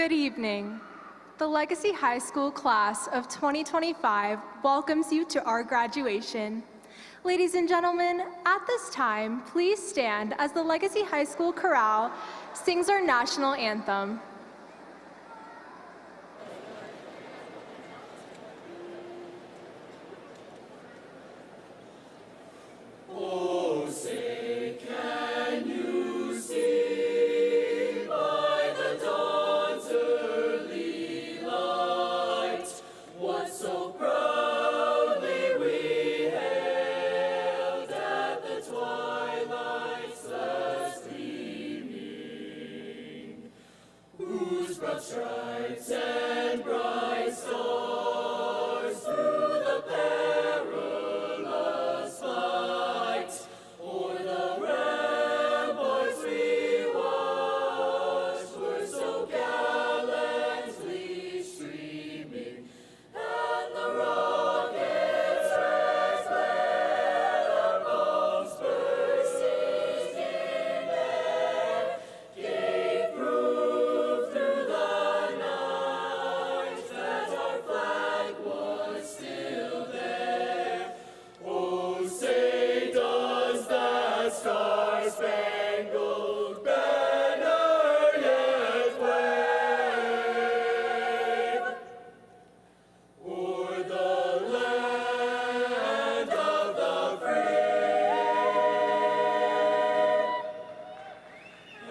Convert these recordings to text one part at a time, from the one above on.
Good evening. The Legacy High School class of 2025 welcomes you to our graduation. Ladies and gentlemen, at this time, please stand as the Legacy High School Chorale sings our national anthem. Stripes and bright stars through the perilous fight, o'er the ramparts we watched were so gallantly streaming, and the rockets' red glare, the bombs bursting in air, gave proof through the Star-Spangled Banner yet wave o'er the land of the free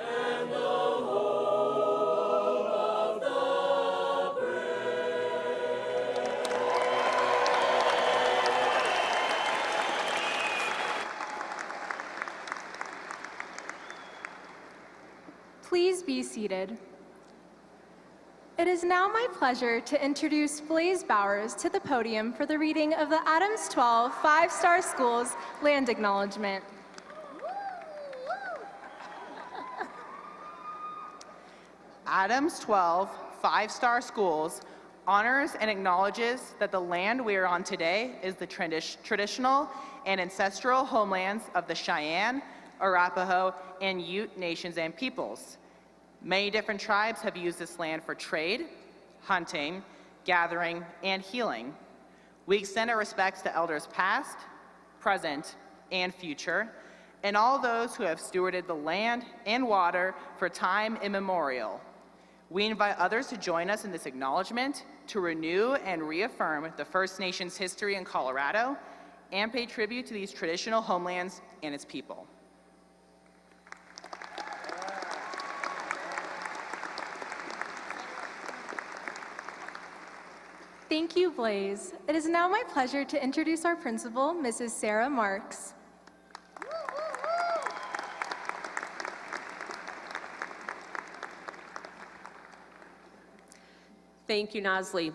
and the home of the brave. Please be seated. It is now my pleasure to introduce Blaze Bowers to the podium for the reading of the Adams 12 5-Star Schools Land Acknowledgement. Adams 12 5-Star Schools honors and acknowledges that the land we are on today is the traditional and ancestral homelands of the Cheyenne, Arapaho, and Ute nations and peoples. Many different tribes have used this land for trade, hunting, gathering, and healing. We extend our respects to elders past, present, and future, and all those who have stewarded the land and water for time immemorial. We invite others to join us in this acknowledgement to renew and reaffirm the First Nations history in Colorado and pay tribute to these traditional homelands and its people. Thank you, Blaze. It is now my pleasure to introduce our principal, Mrs. Sarah Marks. Thank you, Nasli.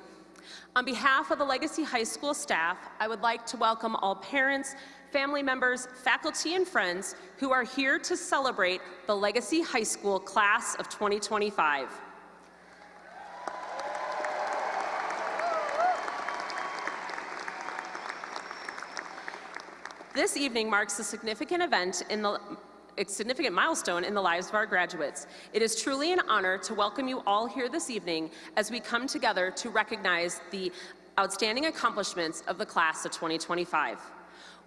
On behalf of the Legacy High School staff, I would like to welcome all parents, family members, faculty, and friends who are here to celebrate the Legacy High School class of 2025. This evening marks a significant milestone in the lives of our graduates. It is truly an honor to welcome you all here this evening as we come together to recognize the outstanding accomplishments of the class of 2025.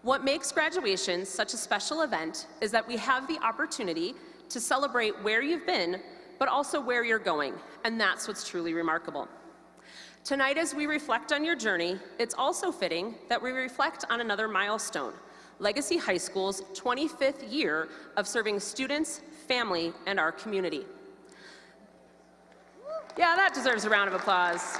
What makes graduation such a special event is that we have the opportunity to celebrate where you've been, but also where you're going, and that's what's truly remarkable. Tonight, as we reflect on your journey, it's also fitting that we reflect on another milestone, Legacy High School's 25th year of serving students, family, and our community. Yeah, that deserves a round of applause.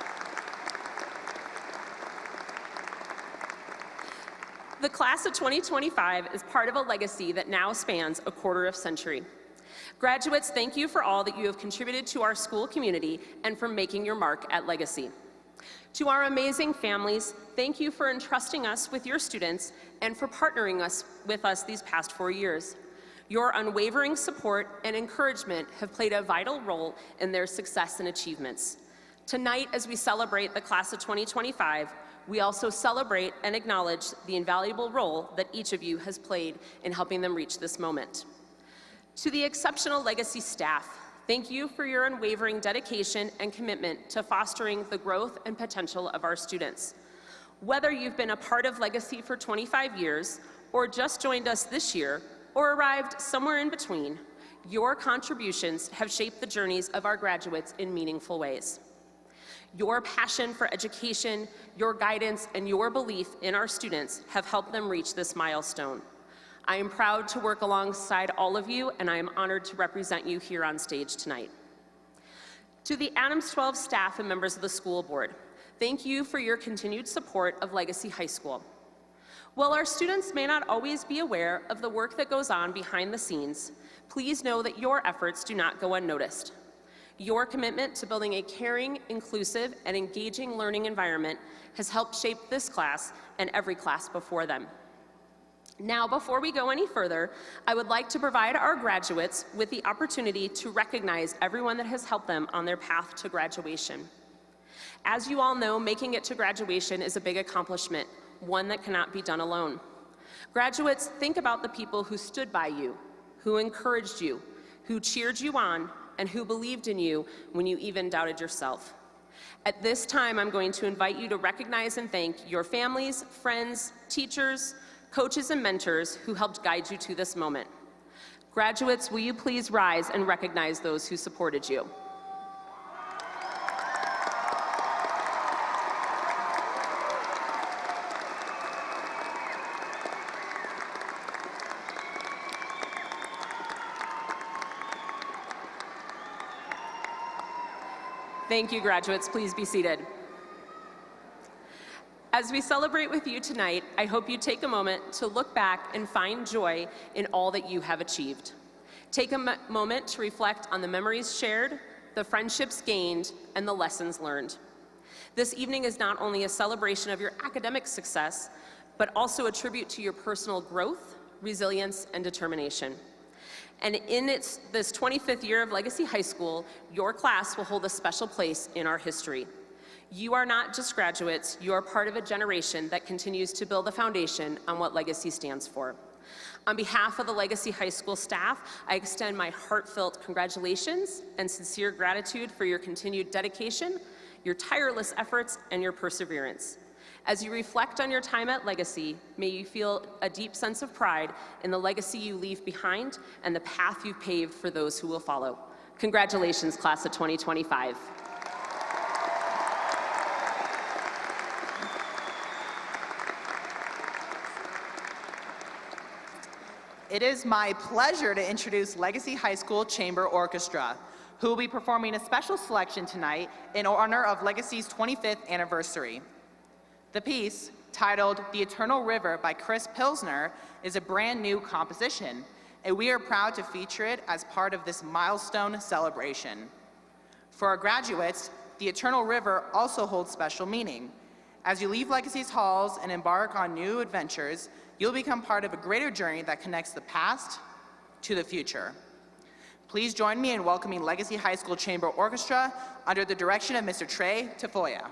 The class of 2025 is part of a legacy that now spans a quarter-of century. Graduates, thank you for all that you have contributed to our school community and for making your mark at Legacy. To our amazing families, thank you for entrusting us with your students and for partnering with us these past 4 years. Your unwavering support and encouragement have played a vital role in their success and achievements. Tonight, as we celebrate the class of 2025, we also celebrate and acknowledge the invaluable role that each of you has played in helping them reach this moment. To the exceptional Legacy staff, Thank you for your unwavering dedication and commitment to fostering the growth and potential of our students. Whether you've been a part of Legacy for 25 years, or just joined us this year, or arrived somewhere in between, your contributions have shaped the journeys of our graduates in meaningful ways. Your passion for education, your guidance, and your belief in our students have helped them reach this milestone. I am proud to work alongside all of you, and I am honored to represent you here on stage tonight. To the Adams 12 staff and members of the school board, thank you for your continued support of Legacy High School. While our students may not always be aware of the work that goes on behind the scenes, please know that your efforts do not go unnoticed. Your commitment to building a caring, inclusive, and engaging learning environment has helped shape this class and every class before them. Now, before we go any further, I would like to provide our graduates with the opportunity to recognize everyone that has helped them on their path to graduation. As you all know, making it to graduation is a big accomplishment, one that cannot be done alone. Graduates, think about the people who stood by you, who encouraged you, who cheered you on, and who believed in you when you even doubted yourself. At this time, I'm going to invite you to recognize and thank your families, friends, teachers, coaches, and mentors who helped guide you to this moment. Graduates, will you please rise and recognize those who supported you? Thank you, graduates. Please be seated. As we celebrate with you tonight, I hope you take a moment to look back and find joy in all that you have achieved. Take a moment to reflect on the memories shared, the friendships gained, and the lessons learned. This evening is not only a celebration of your academic success, but also a tribute to your personal growth, resilience, and determination. And in this 25th year of Legacy High School, your class will hold a special place in our history. You are not just graduates, you are part of a generation that continues to build a foundation on what Legacy stands for. On behalf of the Legacy High School staff, I extend my heartfelt congratulations and sincere gratitude for your continued dedication, your tireless efforts, and your perseverance. As you reflect on your time at Legacy, may you feel a deep sense of pride in the legacy you leave behind and the path you've paved for those who will follow. Congratulations, class of 2025. It is my pleasure to introduce Legacy High School Chamber Orchestra, who will be performing a special selection tonight in honor of Legacy's 25th anniversary. The piece, titled The Eternal River by Chris Pilsner, is a brand new composition, and we are proud to feature it as part of this milestone celebration. For our graduates, The Eternal River also holds special meaning. As you leave Legacy's halls and embark on new adventures, you'll become part of a greater journey that connects the past to the future. Please join me in welcoming Legacy High School Chamber Orchestra under the direction of Mr. Trey Tafoya.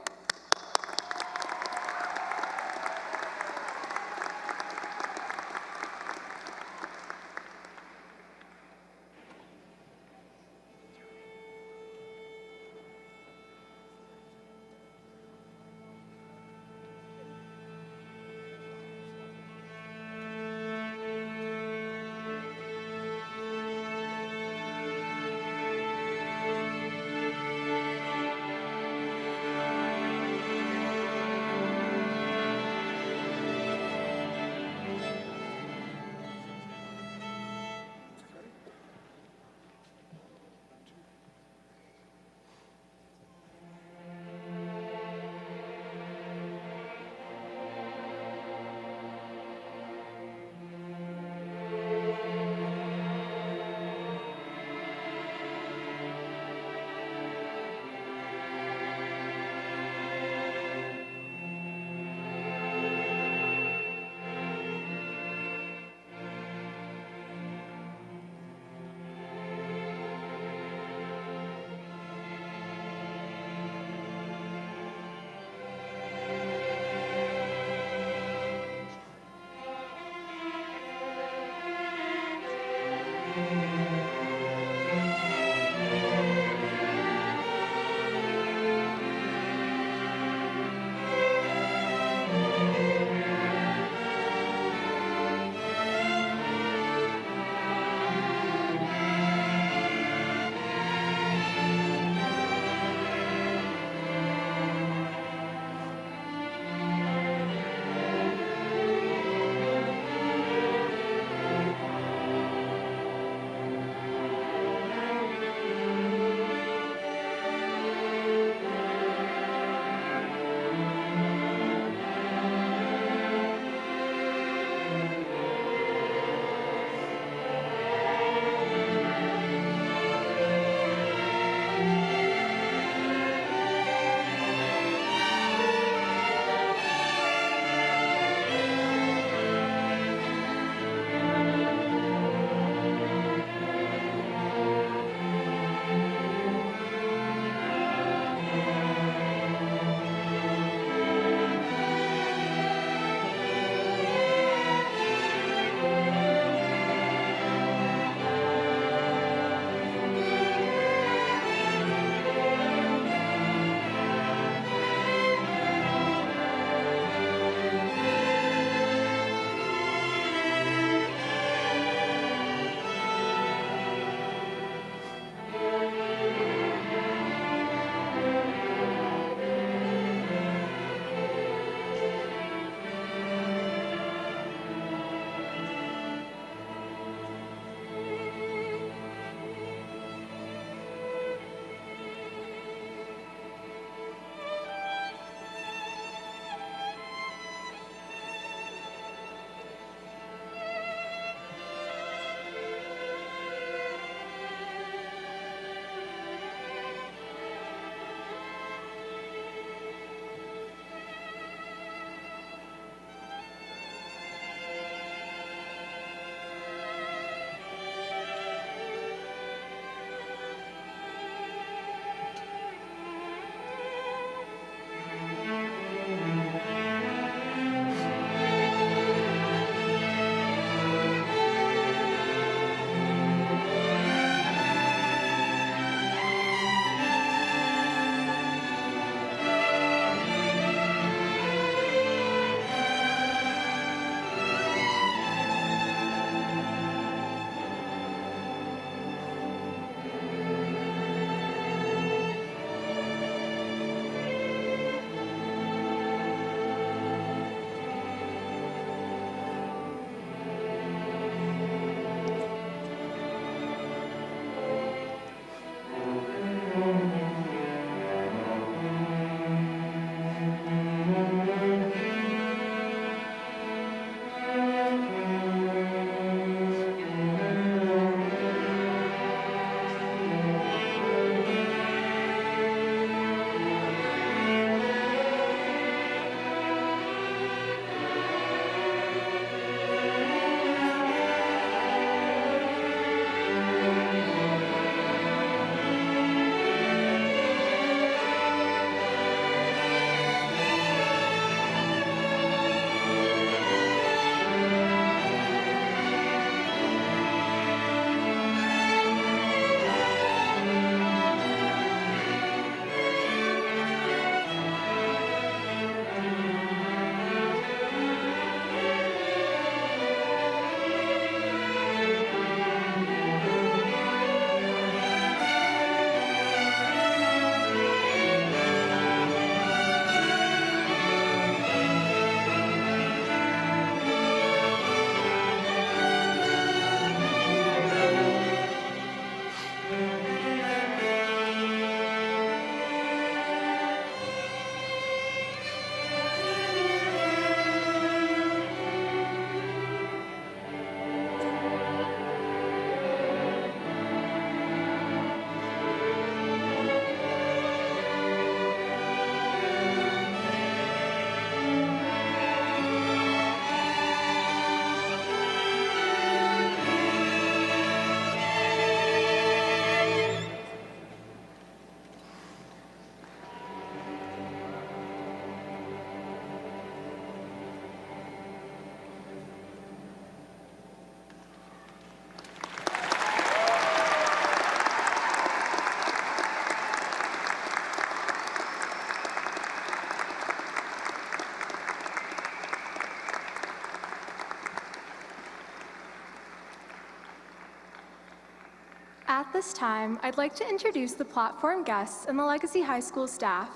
At this time, I'd like to introduce the platform guests and the Legacy High School staff.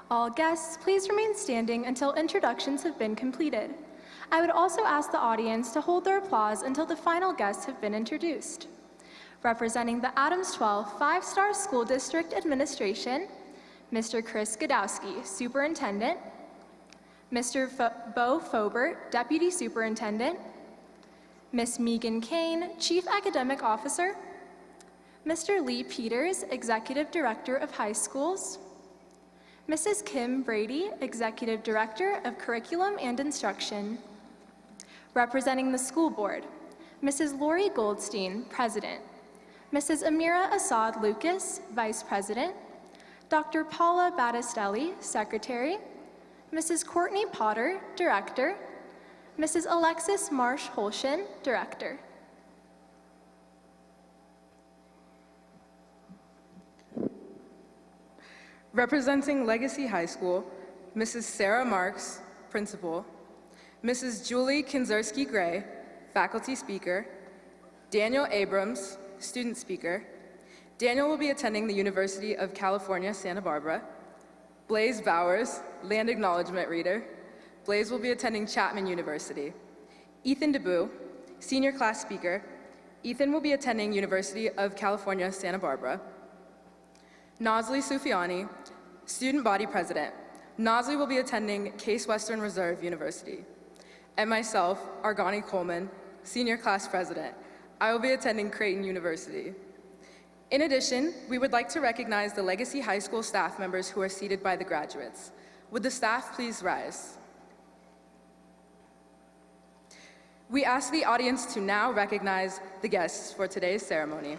All guests, please remain standing until introductions have been completed. I would also ask the audience to hold their applause until the final guests have been introduced. Representing the Adams 12 5-Star School District Administration, Mr. Chris Godowski, Superintendent, Mr. Bo Fobert, Deputy Superintendent, Ms. Megan Kane, Chief Academic Officer, Mr. Lee Peters, Executive Director of High Schools, Mrs. Kim Brady, Executive Director of Curriculum and Instruction. Representing the school board, Mrs. Lori Goldstein, President, Mrs. Amira Assad Lucas, Vice President, Dr. Paula Battistelli, Secretary, Mrs. Courtney Potter, Director, Mrs. Alexis Marsh Holshin, Director. Representing Legacy High School, Mrs. Sarah Marks, Principal, Mrs. Julie Kinzerski-Gray, Faculty Speaker, Daniel Abrams, Student Speaker. Daniel will be attending the University of California, Santa Barbara. Blaze Bowers, Land Acknowledgement Reader. Blaze will be attending Chapman University. Ethan DeBoo, Senior Class Speaker. Ethan will be attending University of California, Santa Barbara. Nazli Sufiani, Student Body President. Nazli will be attending Case Western Reserve University. And myself, Argani Coleman, Senior Class President. I will be attending Creighton University. In addition, we would like to recognize the Legacy High School staff members who are seated by the graduates. Would the staff please rise? We ask the audience to now recognize the guests for today's ceremony.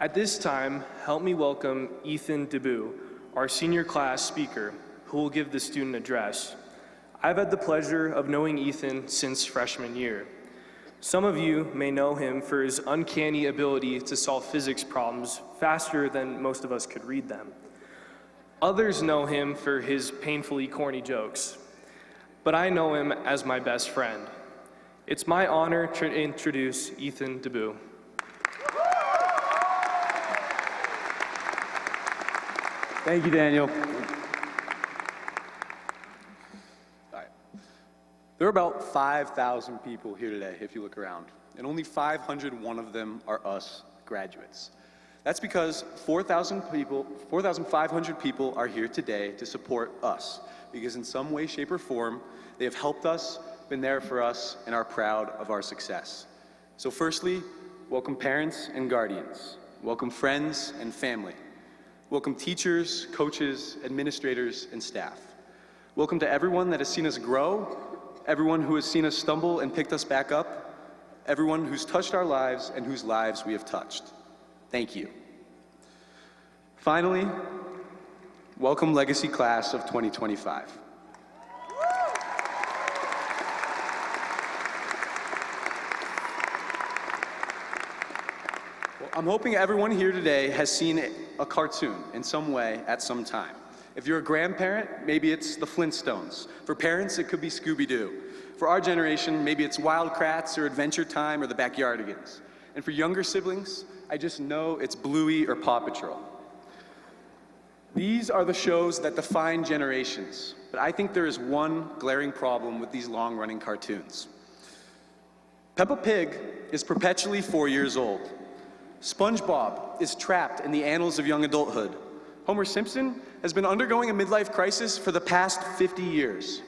At this time, help me welcome Ethan DeBoo, our senior class speaker, who will give the student address. I've had the pleasure of knowing Ethan since freshman year. Some of you may know him for his uncanny ability to solve physics problems faster than most of us could read them. Others know him for his painfully corny jokes, but I know him as my best friend. It's my honor to introduce Ethan DeBoo. Thank you, Daniel. All right. There are about 5,000 people here today, if you look around, and only 501 of them are us graduates. That's because 4,500 people are here today to support us, because in some way, shape, or form, they have helped us, been there for us, and are proud of our success. So firstly, welcome parents and guardians. Welcome friends and family. Welcome teachers, coaches, administrators, and staff. Welcome to everyone that has seen us grow, everyone who has seen us stumble and picked us back up, everyone who's touched our lives and whose lives we have touched. Thank you. Finally, welcome Legacy Class of 2025. I'm hoping everyone here today has seen a cartoon in some way at some time. If you're a grandparent, maybe it's the Flintstones. For parents, it could be Scooby-Doo. For our generation, maybe it's Wild Kratts or Adventure Time or the Backyardigans. And for younger siblings, I just know it's Bluey or Paw Patrol. These are the shows that define generations, but I think there is one glaring problem with these long-running cartoons. Peppa Pig is perpetually 4 years old. SpongeBob is trapped in the annals of young adulthood. Homer Simpson has been undergoing a midlife crisis for the past 50 years.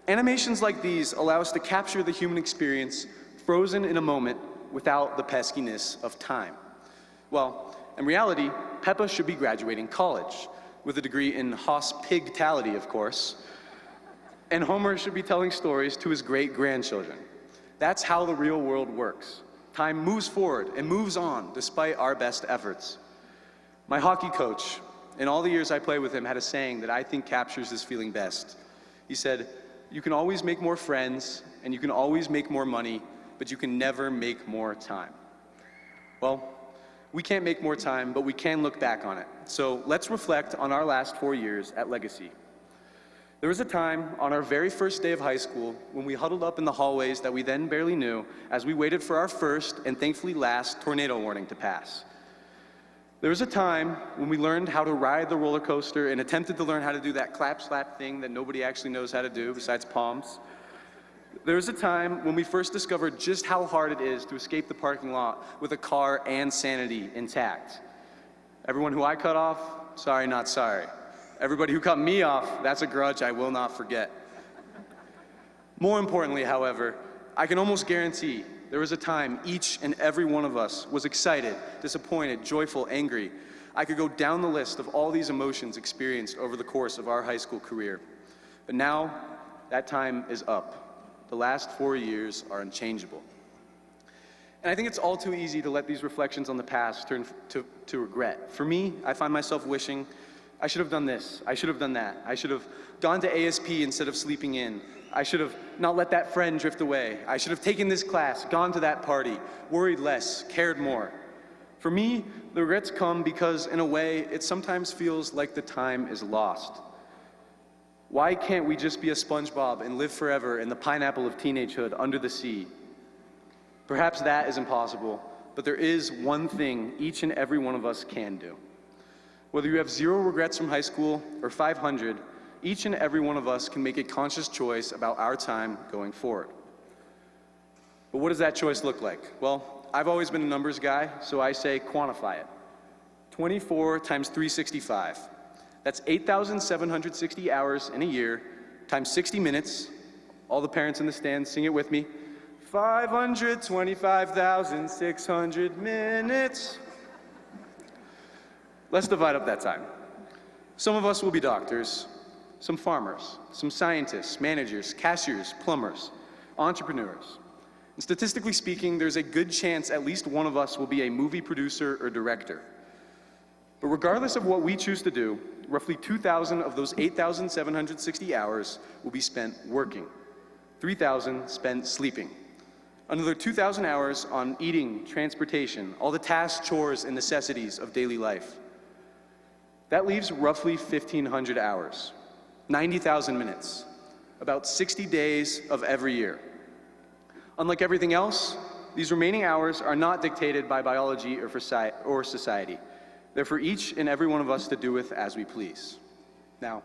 Animations like these allow us to capture the human experience frozen in a moment without the peskiness of time. Well, in reality, Peppa should be graduating college with a degree in hospitality, of course, and Homer should be telling stories to his great-grandchildren. That's how the real world works. Time moves forward and moves on despite our best efforts. My hockey coach, in all the years I played with him, had a saying that I think captures this feeling best. He said, "You can always make more friends, and you can always make more money, but you can never make more time." Well, we can't make more time, but we can look back on it. So let's reflect on our last 4 years at Legacy. There was a time on our very first day of high school when we huddled up in the hallways that we then barely knew as we waited for our first and thankfully last tornado warning to pass. There was a time when we learned how to ride the roller coaster and attempted to learn how to do that clap slap thing that nobody actually knows how to do besides palms. There was a time when we first discovered just how hard it is to escape the parking lot with a car and sanity intact. Everyone who I cut off, sorry, not sorry. Everybody who cut me off, that's a grudge I will not forget. More importantly, however, I can almost guarantee there was a time each and every one of us was excited, disappointed, joyful, angry. I could go down the list of all these emotions experienced over the course of our high school career. But now, that time is up. The last 4 years are unchangeable. And I think it's all too easy to let these reflections on the past turn to regret. For me, I find myself wishing I should have done this, I should have done that, I should have gone to ASP instead of sleeping in, I should have not let that friend drift away, I should have taken this class, gone to that party, worried less, cared more. For me, the regrets come because, in a way, it sometimes feels like the time is lost. Why can't we just be a SpongeBob and live forever in the pineapple of teenagehood under the sea? Perhaps that is impossible, but there is one thing each and every one of us can do. Whether you have 0 regrets from high school or 500, each and every one of us can make a conscious choice about our time going forward. But what does that choice look like? Well, I've always been a numbers guy, so I say quantify it. 24 times 365. That's 8,760 hours in a year times 60 minutes. All the parents in the stands, sing it with me. 525,600 minutes. Let's divide up that time. Some of us will be doctors, some farmers, some scientists, managers, cashiers, plumbers, entrepreneurs. And statistically speaking, there's a good chance at least one of us will be a movie producer or director. But regardless of what we choose to do, roughly 2,000 of those 8,760 hours will be spent working, 3,000 spent sleeping, another 2,000 hours on eating, transportation, all the tasks, chores, and necessities of daily life. That leaves roughly 1,500 hours, 90,000 minutes, about 60 days of every year. Unlike everything else, these remaining hours are not dictated by biology or society. They're for each and every one of us to do with as we please. Now,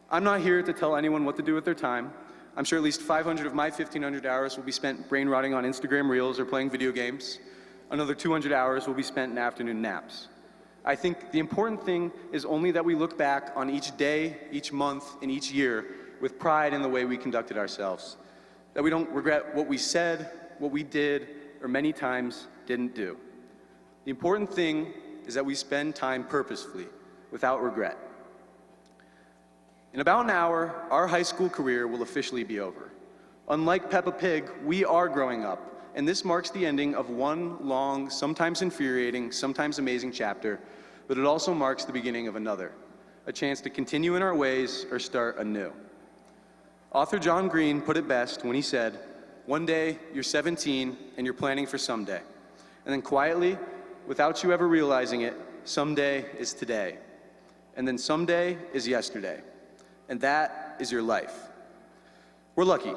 I'm not here to tell anyone what to do with their time. I'm sure at least 500 of my 1,500 hours will be spent brain rotting on Instagram Reels or playing video games. Another 200 hours will be spent in afternoon naps. I think the important thing is only that we look back on each day, each month, and each year with pride in the way we conducted ourselves. That we don't regret what we said, what we did, or many times didn't do. The important thing is that we spend time purposefully, without regret. In about an hour, our high school career will officially be over. Unlike Peppa Pig, we are growing up, and this marks the ending of one long, sometimes infuriating, sometimes amazing chapter, but it also marks the beginning of another, a chance to continue in our ways or start anew. Author John Green put it best when he said, "One day you're 17 and you're planning for someday. And then quietly, without you ever realizing it, someday is today. And then someday is yesterday. And that is your life." We're lucky.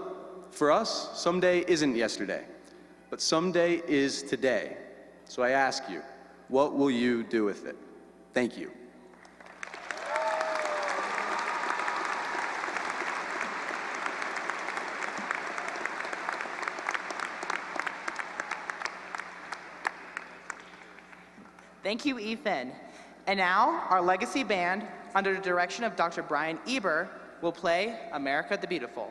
For us, someday isn't yesterday, but someday is today. So I ask you, what will you do with it? Thank you. Thank you, Ethan. And now, our Legacy Band, under the direction of Dr. Brian Eber, will play America the Beautiful.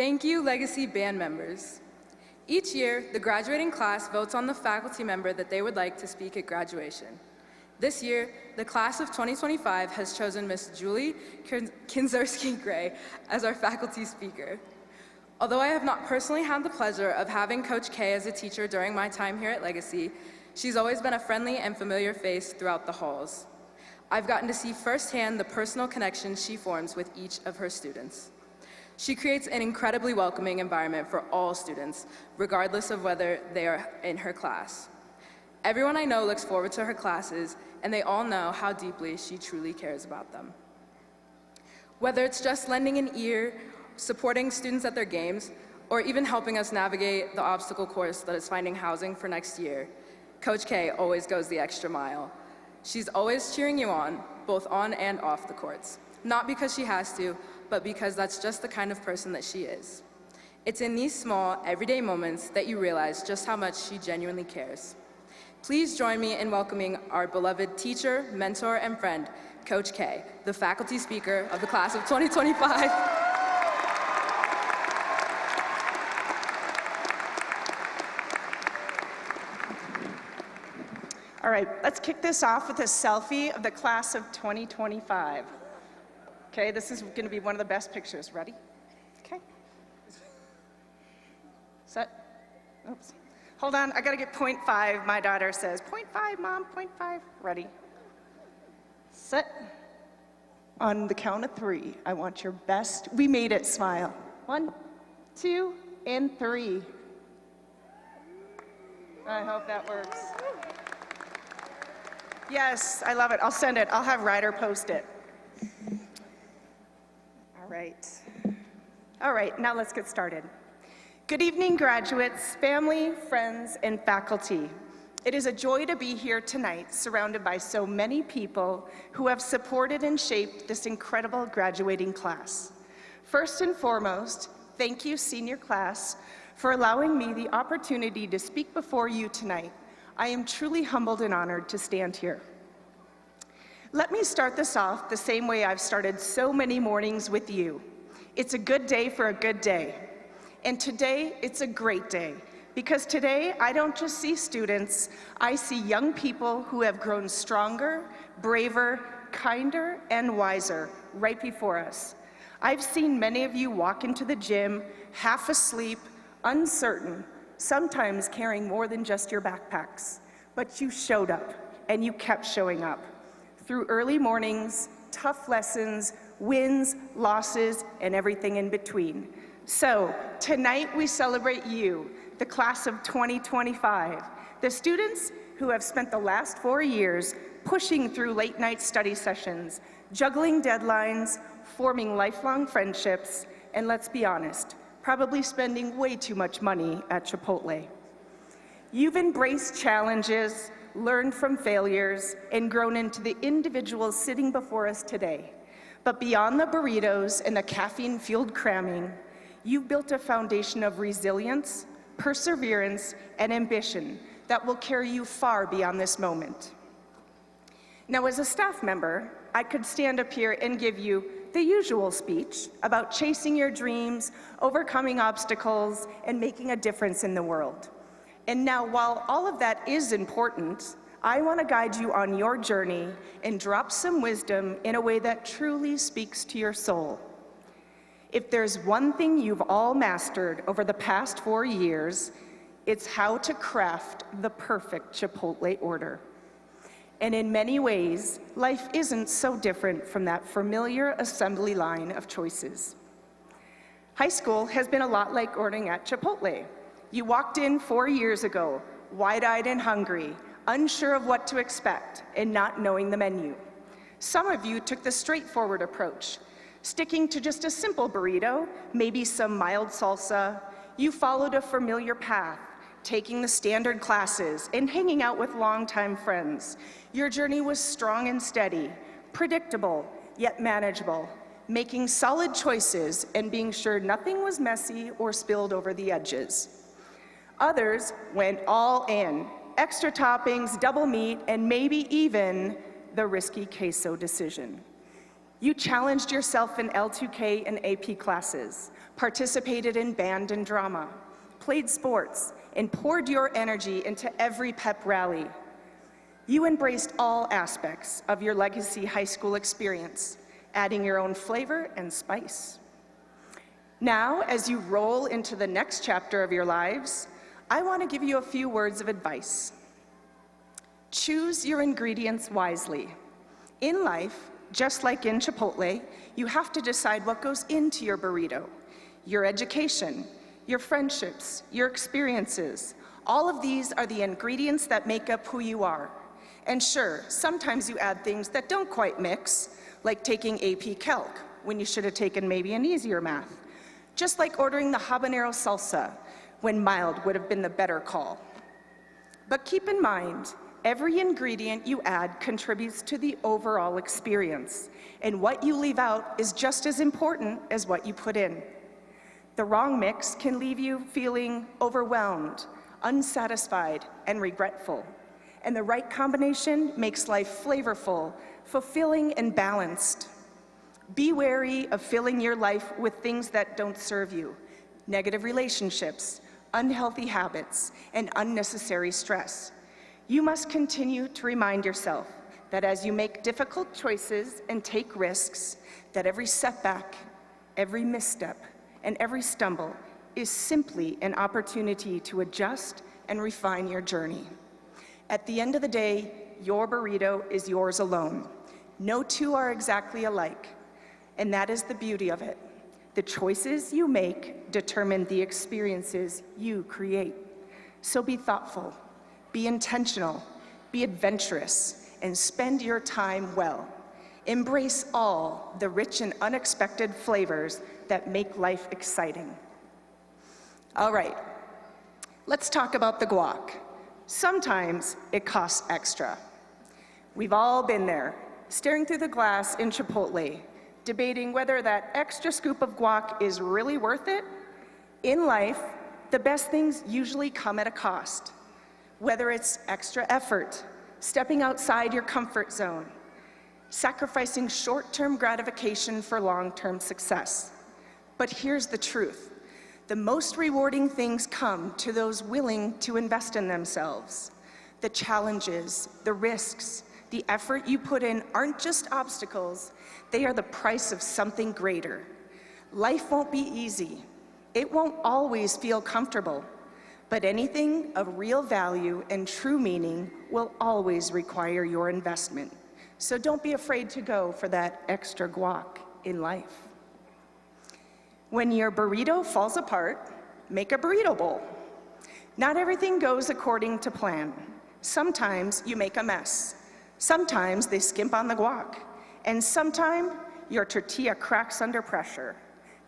Thank you, Legacy band members. Each year, the graduating class votes on the faculty member that they would like to speak at graduation. This year, the class of 2025 has chosen Ms. Julie Kinzerski-Gray as our faculty speaker. Although I have not personally had the pleasure of having Coach K as a teacher during my time here at Legacy, she's always been a friendly and familiar face throughout the halls. I've gotten to see firsthand the personal connections she forms with each of her students. She creates an incredibly welcoming environment for all students, regardless of whether they are in her class. Everyone I know looks forward to her classes, and they all know how deeply she truly cares about them. Whether it's just lending an ear, supporting students at their games, or even helping us navigate the obstacle course that is finding housing for next year, Coach K always goes the extra mile. She's always cheering you on, both on and off the courts. Not because she has to, but because that's just the kind of person that she is. It's in these small, everyday moments that you realize just how much she genuinely cares. Please join me in welcoming our beloved teacher, mentor, and friend, Coach K, the faculty speaker of the class of 2025. All right, let's kick this off with a selfie of the class of 2025. Okay, this is going to be one of the best pictures. Ready? Okay. Set. Oops. Hold on, I got to get 0.5. My daughter says, 0.5, Mom, 0.5. Ready? Set. On the count of 3, I want your best. We made it smile. 1, 2, and 3. I hope that works. Yes, I love it. I'll send it. I'll have Ryder post it. All right. All right, now let's get started. Good evening, graduates, family, friends, and faculty. It is a joy to be here tonight, surrounded by so many people who have supported and shaped this incredible graduating class. First and foremost, thank you, senior class, for allowing me the opportunity to speak before you tonight. I am truly humbled and honored to stand here. Let me start this off the same way I've started so many mornings with you. It's a good day for a good day. And today, it's a great day, because today I don't just see students, I see young people who have grown stronger, braver, kinder, and wiser right before us. I've seen many of you walk into the gym, half asleep, uncertain, sometimes carrying more than just your backpacks. But you showed up, and you kept showing up. Through early mornings, tough lessons, wins, losses, and everything in between. So, tonight we celebrate you, the class of 2025, the students who have spent the last 4 years pushing through late-night study sessions, juggling deadlines, forming lifelong friendships, and let's be honest, probably spending way too much money at Chipotle. You've embraced challenges, learned from failures, and grown into the individuals sitting before us today. But beyond the burritos and the caffeine-fueled cramming, you've built a foundation of resilience, perseverance, and ambition that will carry you far beyond this moment. Now, as a staff member, I could stand up here and give you the usual speech about chasing your dreams, overcoming obstacles, and making a difference in the world. And now, while all of that is important, I want to guide you on your journey and drop some wisdom in a way that truly speaks to your soul. If there's one thing you've all mastered over the past 4 years, it's how to craft the perfect Chipotle order. And in many ways, life isn't so different from that familiar assembly line of choices. High school has been a lot like ordering at Chipotle. You walked in 4 years ago, wide-eyed and hungry, unsure of what to expect, and not knowing the menu. Some of you took the straightforward approach, sticking to just a simple burrito, maybe some mild salsa. You followed a familiar path, taking the standard classes and hanging out with longtime friends. Your journey was strong and steady, predictable, yet manageable, making solid choices and being sure nothing was messy or spilled over the edges. Others went all in, extra toppings, double meat, and maybe even the risky queso decision. You challenged yourself in L2K and AP classes, participated in band and drama, played sports, and poured your energy into every pep rally. You embraced all aspects of your legacy high school experience, adding your own flavor and spice. Now, as you roll into the next chapter of your lives, I want to give you a few words of advice. Choose your ingredients wisely. In life, just like in Chipotle, you have to decide what goes into your burrito. Your education, your friendships, your experiences, all of these are the ingredients that make up who you are. And sure, sometimes you add things that don't quite mix, like taking AP Calc when you should have taken maybe an easier math. Just like ordering the habanero salsa when mild would have been the better call. But keep in mind, every ingredient you add contributes to the overall experience, and what you leave out is just as important as what you put in. The wrong mix can leave you feeling overwhelmed, unsatisfied, and regretful. And the right combination makes life flavorful, fulfilling, and balanced. Be wary of filling your life with things that don't serve you, negative relationships, unhealthy habits, and unnecessary stress. You must continue to remind yourself that as you make difficult choices and take risks, that every setback, every misstep, and every stumble is simply an opportunity to adjust and refine your journey. At the end of the day, your burrito is yours alone. No two are exactly alike, and that is the beauty of it. The choices you make determine the experiences you create. So be thoughtful, be intentional, be adventurous, and spend your time well. Embrace all the rich and unexpected flavors that make life exciting. All right, let's talk about the guac. Sometimes it costs extra. We've all been there, staring through the glass in Chipotle, debating whether that extra scoop of guac is really worth it. In life, the best things usually come at a cost. Whether it's extra effort, stepping outside your comfort zone, sacrificing short-term gratification for long-term success. But here's the truth. The most rewarding things come to those willing to invest in themselves. The challenges, the risks, the effort you put in aren't just obstacles, they are the price of something greater. Life won't be easy. It won't always feel comfortable, but anything of real value and true meaning will always require your investment. So don't be afraid to go for that extra guac in life. When your burrito falls apart, make a burrito bowl. Not everything goes according to plan. Sometimes you make a mess. Sometimes they skimp on the guac. And sometimes your tortilla cracks under pressure.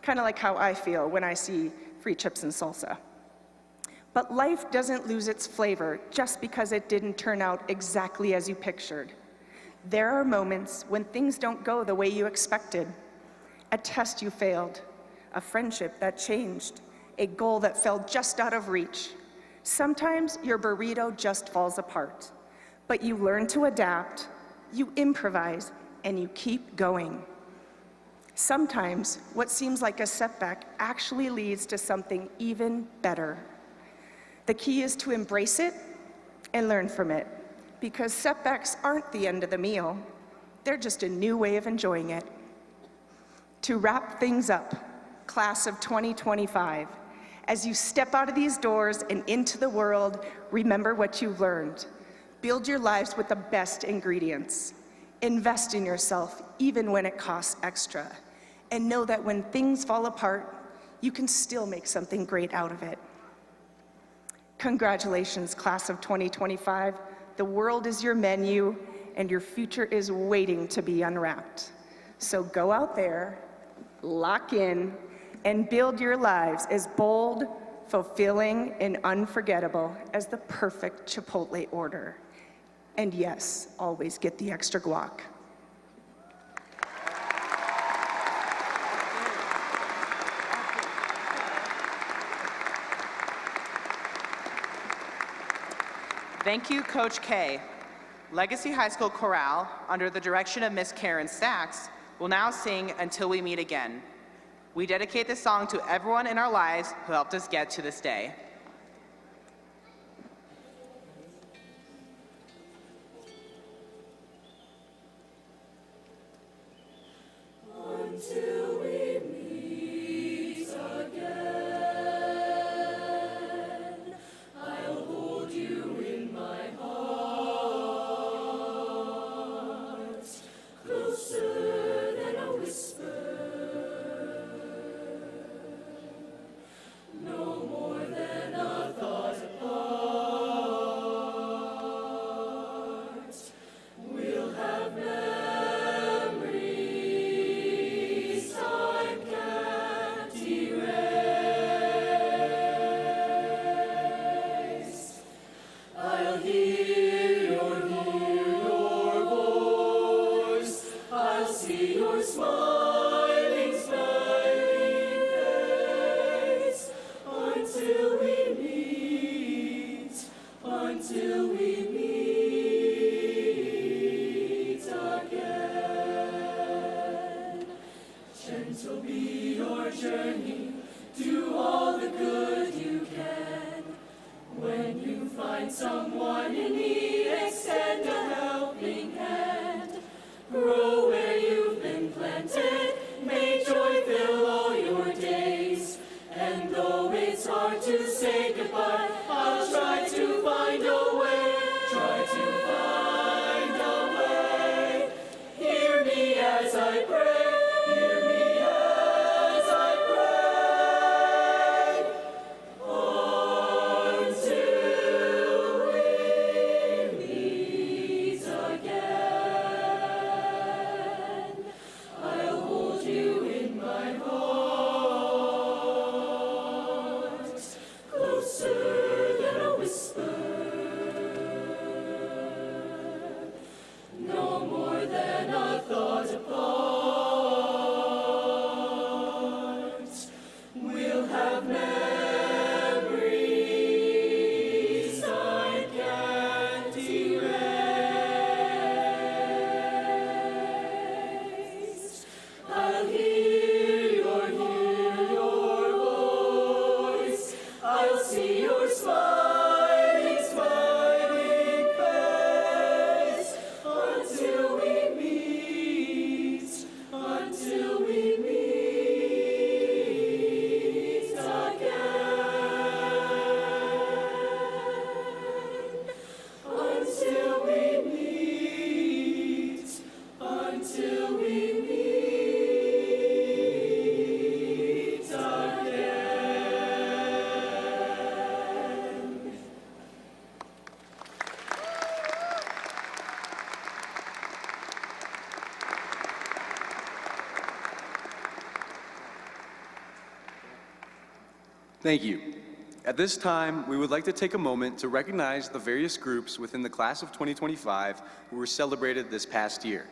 Kind of like how I feel when I see free chips and salsa. But life doesn't lose its flavor just because it didn't turn out exactly as you pictured. There are moments when things don't go the way you expected. A test you failed, a friendship that changed, a goal that fell just out of reach. Sometimes your burrito just falls apart, but you learn to adapt, you improvise, and you keep going. Sometimes what seems like a setback actually leads to something even better. The key is to embrace it and learn from it, because setbacks aren't the end of the meal. They're just a new way of enjoying it. To wrap things up, class of 2025, as you step out of these doors and into the world, remember what you've learned. Build your lives with the best ingredients. Invest in yourself, even when it costs extra. And know that when things fall apart, you can still make something great out of it. Congratulations, class of 2025. The world is your menu, and your future is waiting to be unwrapped. So go out there, lock in, and build your lives as bold, fulfilling, and unforgettable as the perfect Chipotle order. And yes, always get the extra guac. Thank you, Coach K. Legacy High School Chorale, under the direction of Miss Karen Sachs, We'll now sing Until We Meet Again. We dedicate this song to everyone in our lives who helped us get to this day. Until we meet again, I'll hold you in my heart, closer than a whisper, no more than a thought apart. We'll have memories time can't erase. I'll hear your voice. I'll see your smiling, smiling face. Until we meet again. Gentle be your journey, do all the good you can. When you find someone in need, extend a helping hand. Grow where you've been planted, may joy fill all your days. And though it's hard to say goodbye, I'll try to find a way, try to find a way. Hear me as I pray, hear me as I pray. Until we meet again, I'll hold you in my heart, closer than a whisper, no more than a thought apart. We'll have memories time can't erase. I'll hear your voice. I'll see your smiling, smiling face. Until we meet Thank you. At this time, we would like to take a moment to recognize the various groups within the class of 2025 who were celebrated this past year.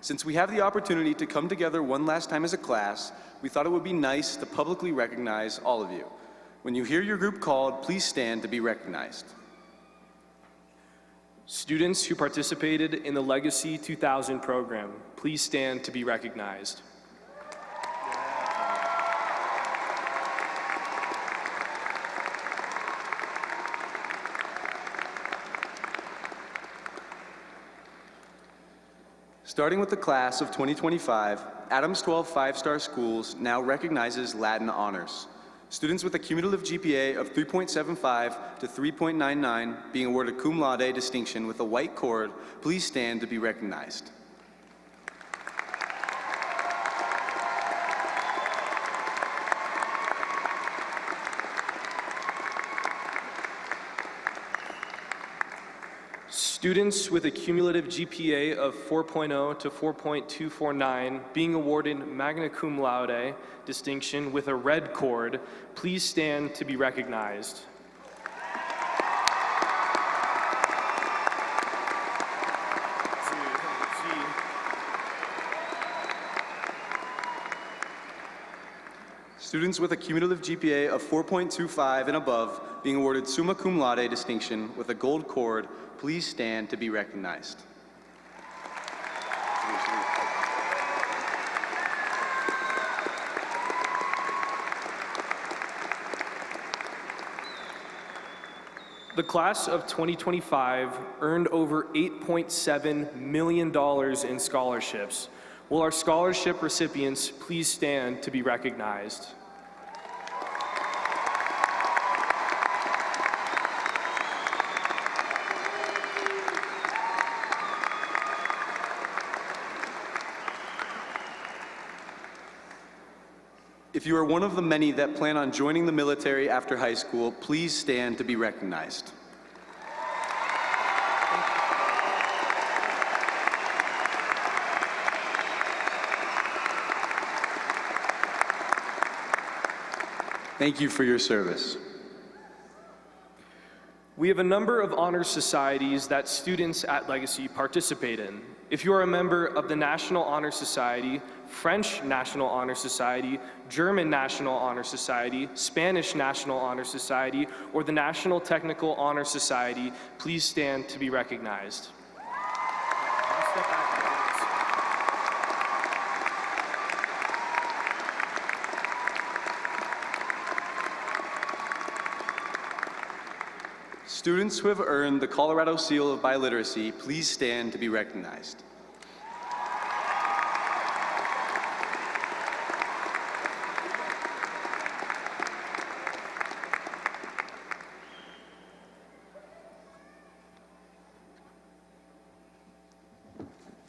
Since we have the opportunity to come together one last time as a class, we thought it would be nice to publicly recognize all of you. When you hear your group called, please stand to be recognized. Students who participated in the Legacy 2000 program, please stand to be recognized. Starting with the class of 2025, Adams 12 5-star schools now recognizes Latin honors. Students with a cumulative GPA of 3.75 to 3.99 being awarded cum laude distinction with a white cord, please stand to be recognized. Students with a cumulative GPA of 4.0 to 4.249 being awarded magna cum laude distinction with a red cord, please stand to be recognized. Students with a cumulative GPA of 4.25 and above being awarded summa cum laude distinction with a gold cord, please stand to be recognized. The class of 2025 earned over $8.7 million in scholarships. Will our scholarship recipients please stand to be recognized? If you are one of the many that plan on joining the military after high school, please stand to be recognized. Thank you for your service. We have a number of honor societies that students at Legacy participate in. If you are a member of the National Honor Society, French National Honor Society, German National Honor Society, Spanish National Honor Society, or the National Technical Honor Society, please stand to be recognized. Students who have earned the Colorado Seal of Biliteracy, please stand to be recognized.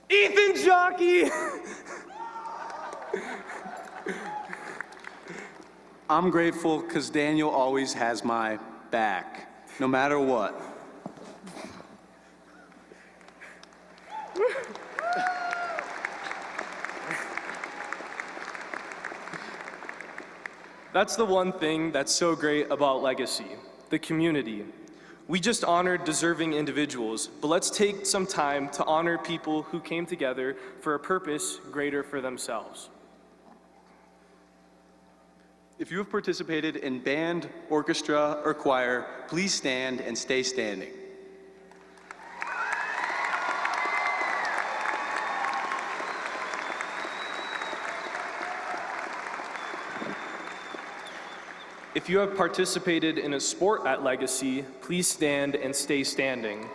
Ethan Jockey! I'm grateful because Daniel always has my back, no matter what. That's the one thing that's so great about Legacy, the community. We just honored deserving individuals, but let's take some time to honor people who came together for a purpose greater for themselves. If you have participated in band, orchestra, or choir, please stand and stay standing. If you have participated in a sport at Legacy, please stand and stay standing.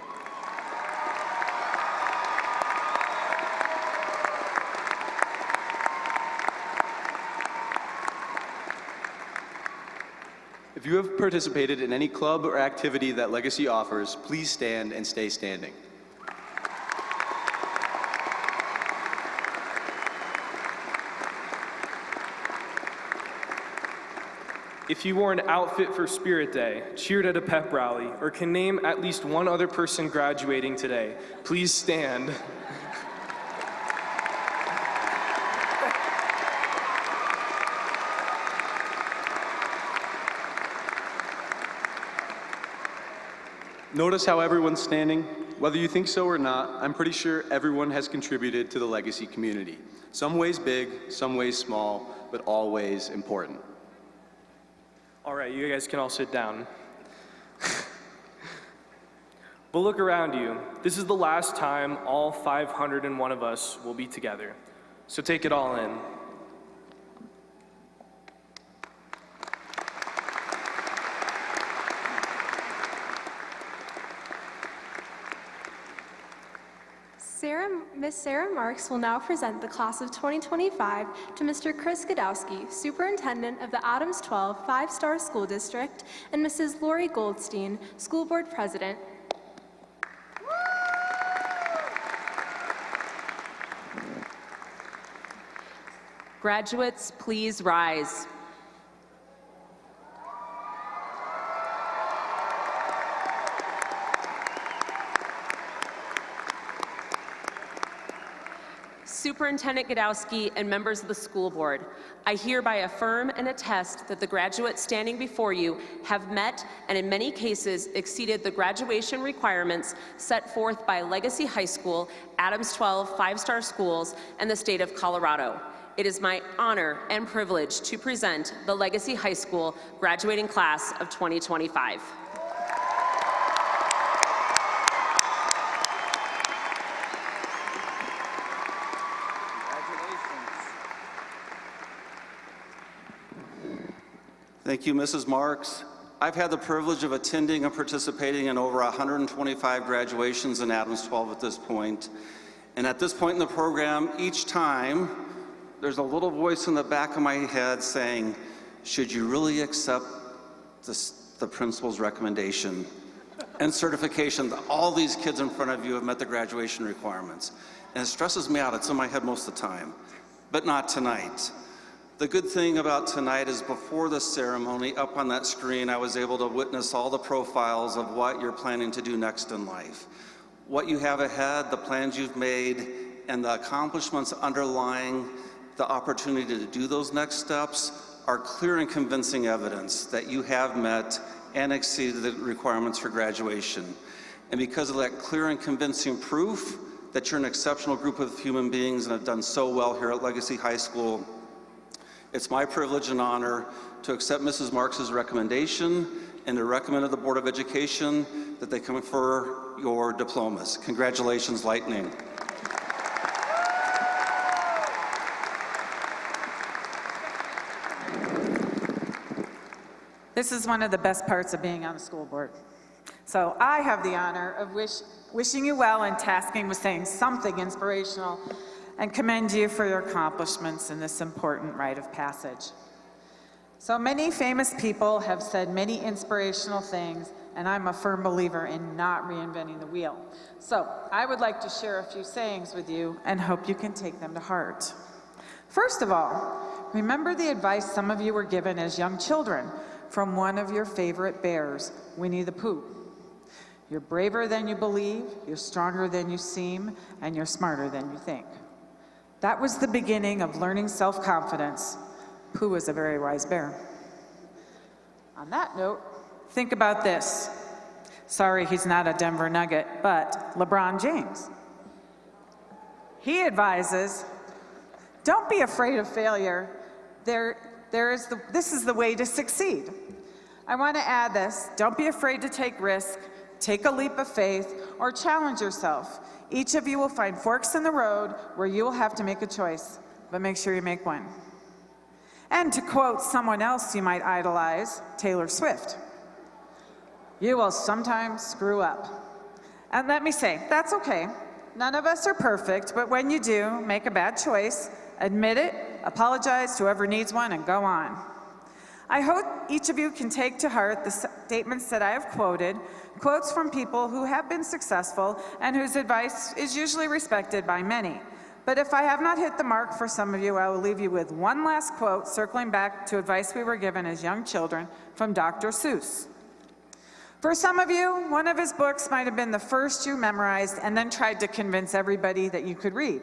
If you have participated in any club or activity that Legacy offers, please stand and stay standing. If you wore an outfit for Spirit Day, cheered at a pep rally, or can name at least one other person graduating today, please stand. Notice how everyone's standing? Whether you think so or not, I'm pretty sure everyone has contributed to the Legacy community. Some ways big, some ways small, but always important. All right, you guys can all sit down. But look around you. This is the last time all 501 of us will be together. So take it all in. Ms. Sarah Marks will now present the class of 2025 to Mr. Chris Godowski, Superintendent of the Adams 12 5-Star School District, and Mrs. Lori Goldstein, School Board President. Graduates, please rise. Superintendent Godowski and members of the school board, I hereby affirm and attest that the graduates standing before you have met and in many cases exceeded the graduation requirements set forth by Legacy High School, Adams 12 5-Star Schools, and the state of Colorado. It is my honor and privilege to present the Legacy High School graduating class of 2025. Thank you, Mrs. Marks. I've had the privilege of attending and participating in over 125 graduations in Adams 12 at this point. And at this point in the program, each time, there's a little voice in the back of my head saying, should you really accept the principal's recommendation and certification that all these kids in front of you have met the graduation requirements? And it stresses me out. It's in my head most of the time, but not tonight. The good thing about tonight is before the ceremony, up on that screen, I was able to witness all the profiles of what you're planning to do next in life. What you have ahead, the plans you've made, and the accomplishments underlying the opportunity to do those next steps are clear and convincing evidence that you have met and exceeded the requirements for graduation. And because of that clear and convincing proof that you're an exceptional group of human beings and have done so well here at Legacy High School, it's my privilege and honor to accept Mrs. Marks's recommendation and to recommend to the Board of Education that they confer your diplomas. Congratulations, Lightning. This is one of the best parts of being on the school board. So I have the honor of wishing you well and tasking with saying something inspirational and commend you for your accomplishments in this important rite of passage. So many famous people have said many inspirational things, and I'm a firm believer in not reinventing the wheel. So I would like to share a few sayings with you and hope you can take them to heart. First of all, remember the advice some of you were given as young children from one of your favorite bears, Winnie the Pooh. You're braver than you believe, you're stronger than you seem, and you're smarter than you think. That was the beginning of learning self-confidence. Pooh was a very wise bear. On that note, think about this. Sorry, he's not a Denver Nugget, but LeBron James. He advises, don't be afraid of failure. This is the way to succeed. I want to add this, don't be afraid to take risk, take a leap of faith, or challenge yourself. Each of you will find forks in the road where you will have to make a choice, but make sure you make one. And to quote someone else you might idolize, Taylor Swift, you will sometimes screw up. And let me say, that's okay. None of us are perfect, but when you do make a bad choice, admit it, apologize to whoever needs one, and go on. I hope each of you can take to heart the statements that I have quoted, quotes from people who have been successful and whose advice is usually respected by many. But if I have not hit the mark for some of you, I will leave you with one last quote circling back to advice we were given as young children from Dr. Seuss. For some of you, one of his books might have been the first you memorized and then tried to convince everybody that you could read.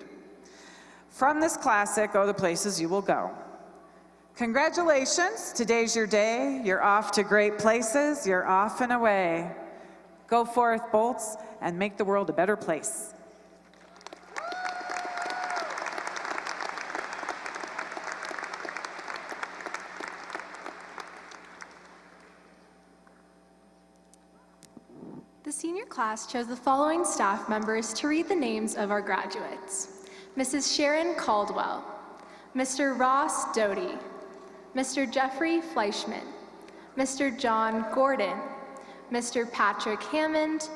From this classic, Oh, the Places You Will Go. Congratulations, today's your day. You're off to great places, you're off and away. Go forth, bolts, and make the world a better place. The senior class chose the following staff members to read the names of our graduates. Mrs. Sharon Caldwell, Mr. Ross Doty, Mr. Jeffrey Fleischman, Mr. John Gordon, Mr. Patrick Hammond,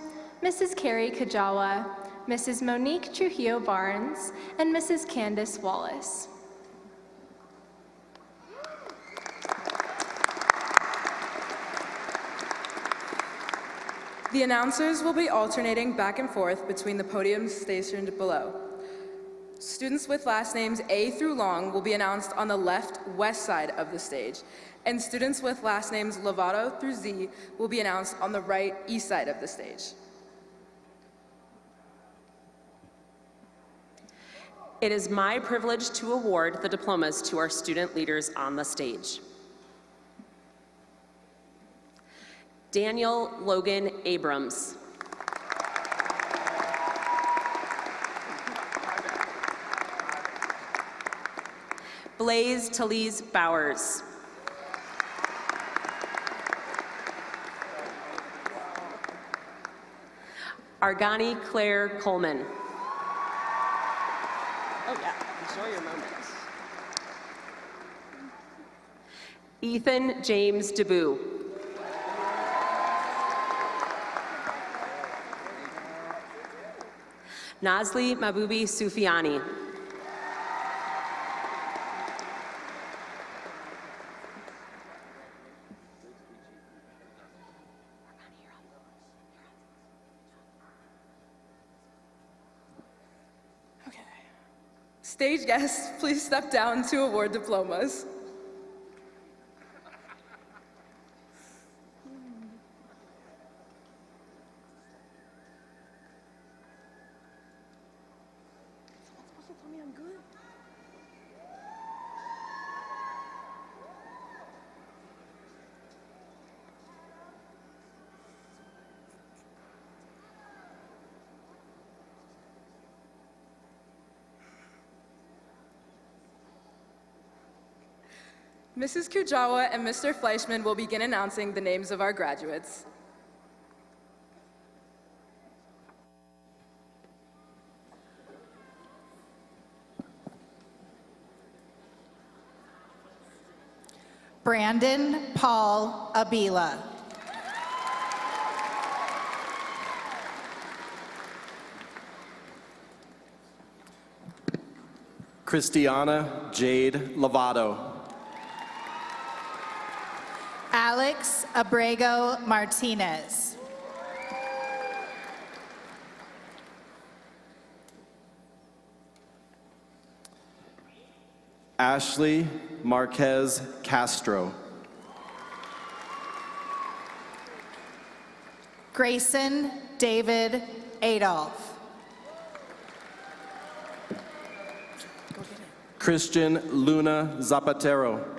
Mrs. Carrie Kajawa, Mrs. Monique Trujillo Barnes, and Mrs. Candace Wallace. The announcers will be alternating back and forth between the podiums stationed below. Students with last names A through Long will be announced on the left west side of the stage, and students with last names Lovato through Z will be announced on the right east side of the stage. It is my privilege to award the diplomas to our student leaders on the stage. Daniel Logan Abrams. Blaze Talise Bowers. Argani Claire Coleman. Oh yeah, enjoy your moments. Ethan James DeBoo. Nazli Mabubi Sufiani. Stage guests, please step down to award diplomas. Mrs. Kujawa and Mr. Fleischman will begin announcing the names of our graduates. Brandon Paul Abila. Christiana Jade Lovato. Alex Abrego Martinez. Ashley Marquez Castro. Grayson David Adolph. Christian Luna Zapatero.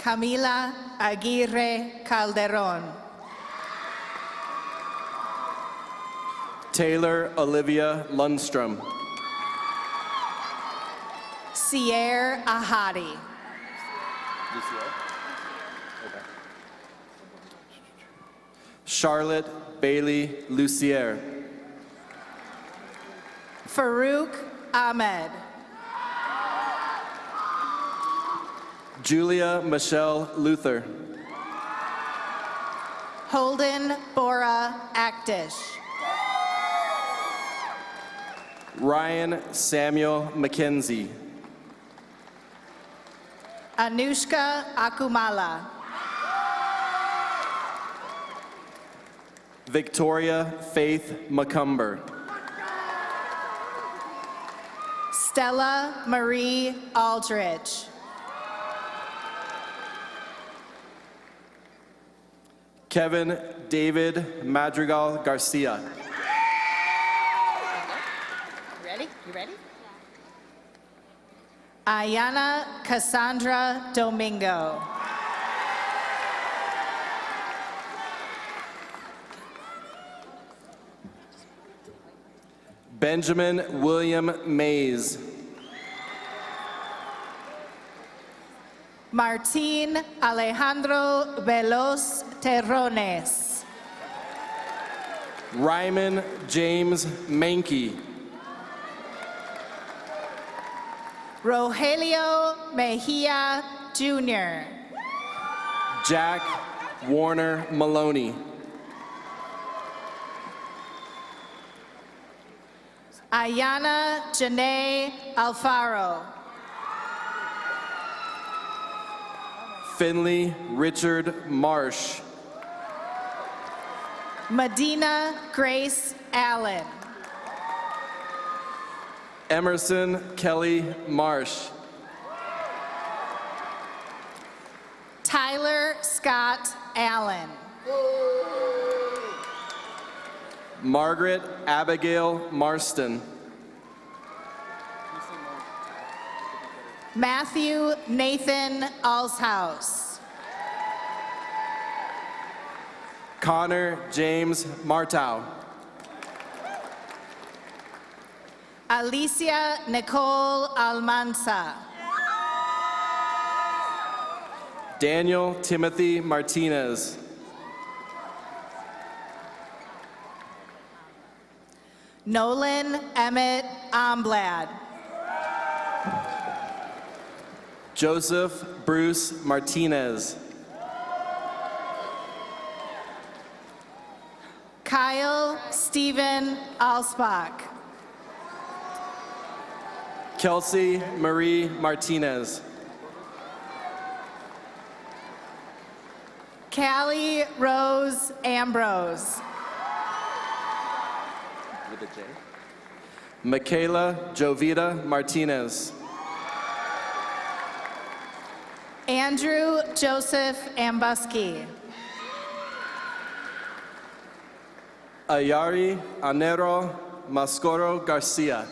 Camila Aguirre Calderon. Taylor Olivia Lundstrom. Sierra Ahadi. Charlotte Bailey Lucier. Farouk Ahmed. Julia Michelle Luther. Holden Bora Actish. Ryan Samuel McKenzie. Anushka Akumala. Victoria Faith McCumber. Stella Marie Aldridge. Kevin David Madrigal Garcia. Ready? You ready? Ayana Cassandra Domingo. Benjamin William Mays. Martin Alejandro Veloz Terrones. Ryman James Mankey. Rogelio Mejia Jr. Jack Warner Maloney. Ayana Janae Alfaro. Finley Richard Marsh. Medina Grace Allen. Emerson Kelly Marsh. Tyler Scott Allen. Margaret Abigail Marston. Matthew Nathan Alshouse. Connor James Martow. Alicia Nicole Almanza. Daniel Timothy Martinez. Nolan Emmett Amblad. Joseph Bruce Martinez. Kyle Stephen Alsbach. Kelsey Marie Martinez. Callie Rose Ambrose. With a J. Michaela Jovita Martinez. Andrew Joseph Ambuski. Ayari Anero Mascoro Garcia.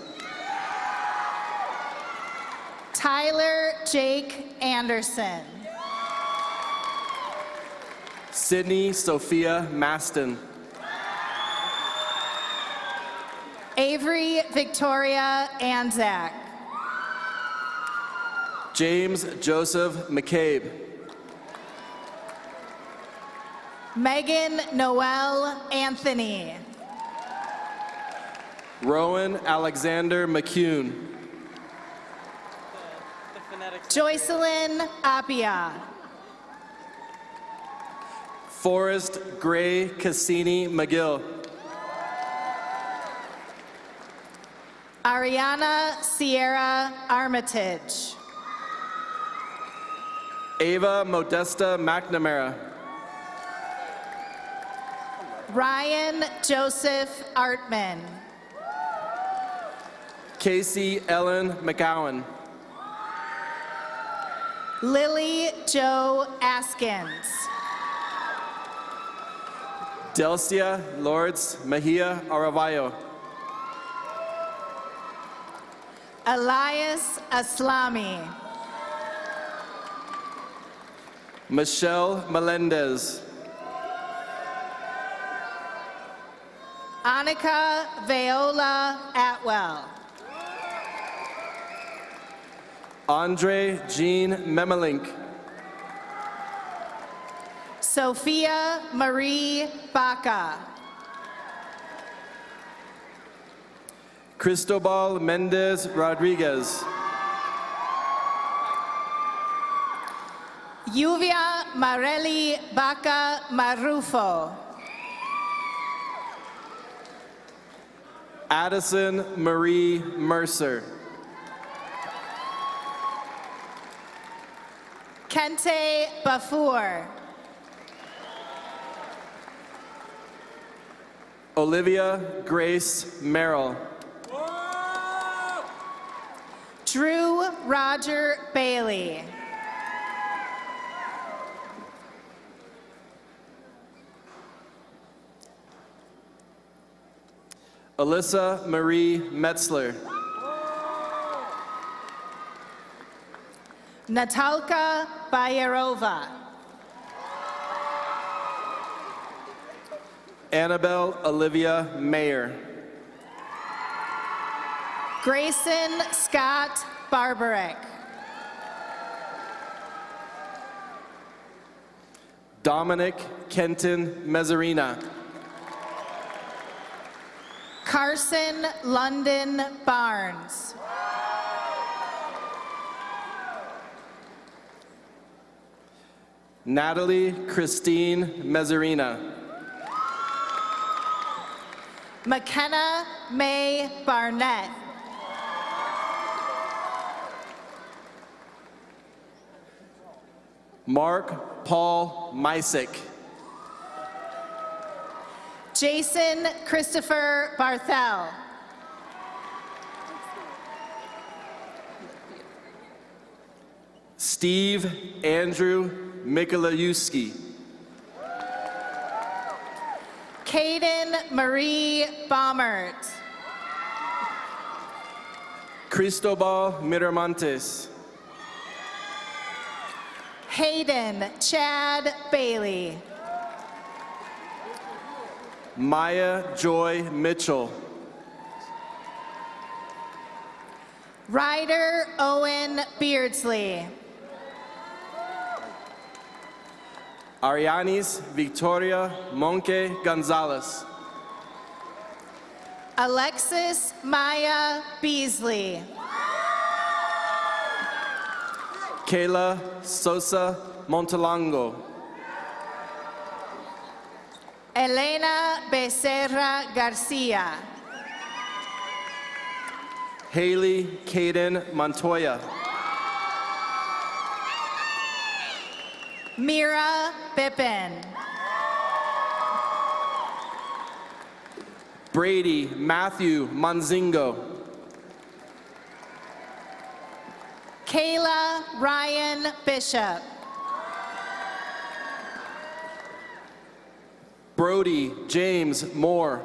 Tyler Jake Anderson. Sydney Sophia Maston. Avery Victoria Anzac. James Joseph McCabe. Megan Noel Anthony. Rowan Alexander McCune. Joycelyn Apia. Forrest Gray Cassini McGill. Ariana Sierra Armitage. Ava Modesta McNamara. Ryan Joseph Artman. Casey Ellen McGowan. Lily Jo Askins. Delcia Lords Mejia Aravallo. Elias Aslami. Michelle Melendez. Annika Viola Atwell. Andre Jean Memelink. Sophia Marie Baca. Cristobal Mendez Rodriguez. Yuvia Mareli Baca Marufo. Addison Marie Mercer. Kente Bafour. Olivia Grace Merrill. Drew Roger Bailey. Alyssa Marie Metzler. Natalka Bayarova. Annabelle Olivia Mayer. Grayson Scott Barbarick. Dominic Kenton Mezzarina. Carson London Barnes. Natalie Christine Mezzarina. McKenna May Barnett. Mark Paul Mysick. Jason Christopher Barthel. Steve Andrew Mikolajewski. Kaden Marie Baumert. Cristobal Miramontes. Hayden Chad Bailey. Maya Joy Mitchell. Ryder Owen Beardsley. Arianis Victoria Monque Gonzalez. Alexis Maya Beasley. Kayla Sosa Montalongo. Elena Becerra Garcia. Haley Caden Montoya. Mira Bippen. Brady Matthew Manzingo. Kayla Ryan Bishop. Brody James Moore.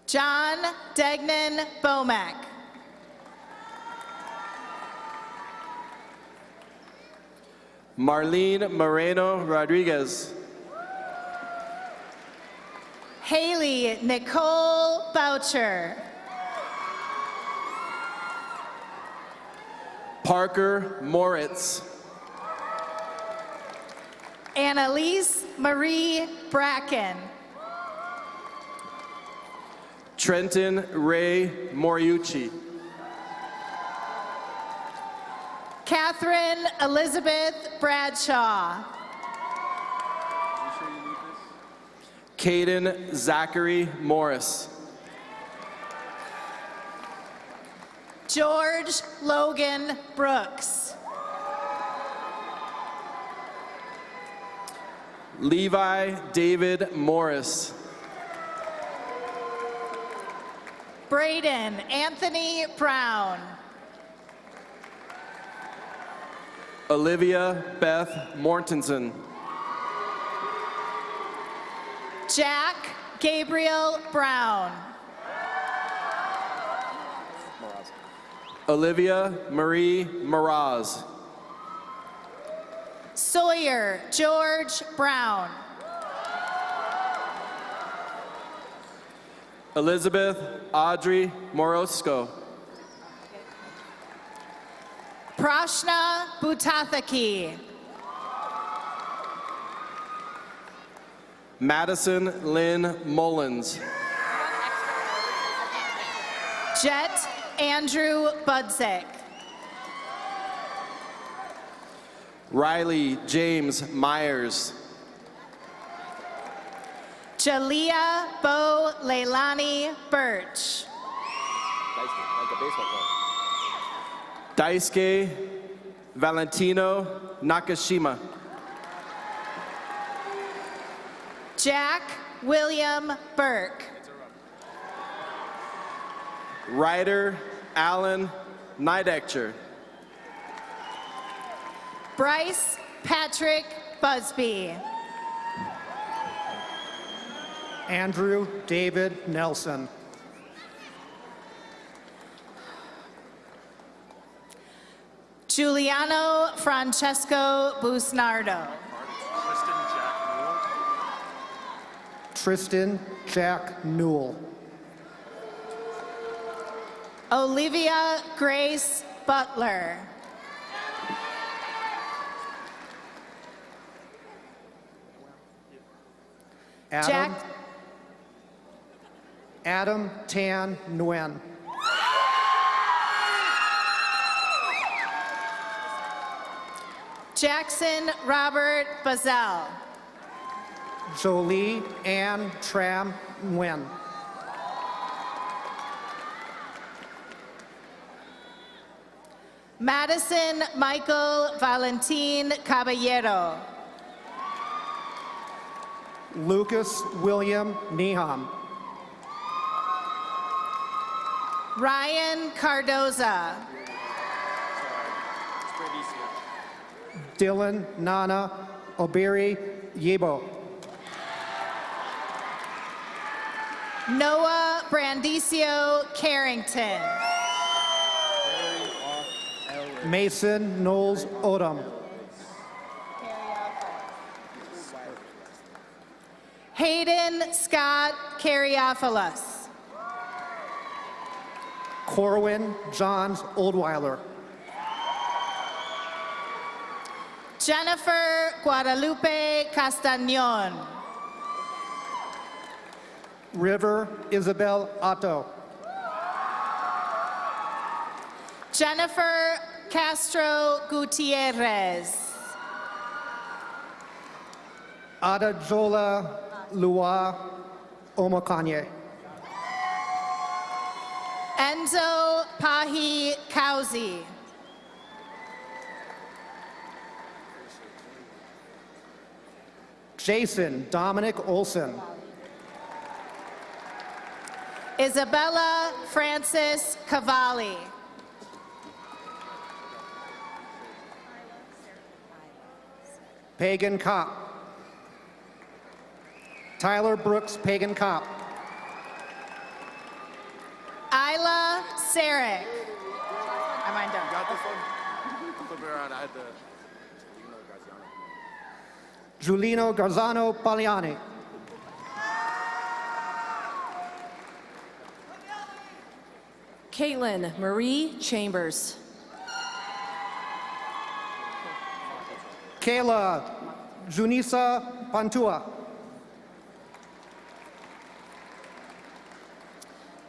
John Degnan Bomack. Marlene Moreno Rodriguez. Haley Nicole Boucher. Parker Moritz. Annalise Marie Bracken. Trenton Ray Moriucci. Catherine Elizabeth Bradshaw. Caden Zachary Morris. George Logan Brooks. Levi David Morris. Braden Anthony Brown. Olivia Beth Mortensen. Jack Gabriel Brown. Olivia Marie Moraz. Sawyer George Brown. Elizabeth Audrey Morosco. Prashna Butathaki. Madison Lynn Mullins. Jet Andrew Budzik. Riley James Myers. Jalea Bo Leilani Birch. Daisuke Valentino Nakashima. Jack William Burke. Ryder Allen Nidecture. Bryce Patrick Busby. Andrew David Nelson. Giuliano Francesco Busnardo. Tristan Jack Newell. Olivia Grace Butler. Adam Tan Nguyen. Jackson Robert Bazell. Jolie Ann Tram Nguyen. Madison Michael Valentin Caballero. Lucas William Neham. Ryan Cardoza. Dylan Nana Obiri Yebo. Noah Brandicio Carrington. Mason Knowles Odom. Hayden Scott Cariophilus. Corwin Johns Oldweiler. Jennifer Guadalupe Castañon. River Isabel Otto. Jennifer Castro Gutierrez. Adajola Lua Omakanye. Enzo Pahi Kauzi. Jason Dominic Olson. Isabella Francis Cavalli. Pagan Kopp. Tyler Brooks Pagan Kopp. Isla Sarek. Am I done? Got this one? Flip it around. I had to. Giulino Garzano Paliani. Caitlin Marie Chambers. Kayla Junisa Pantua.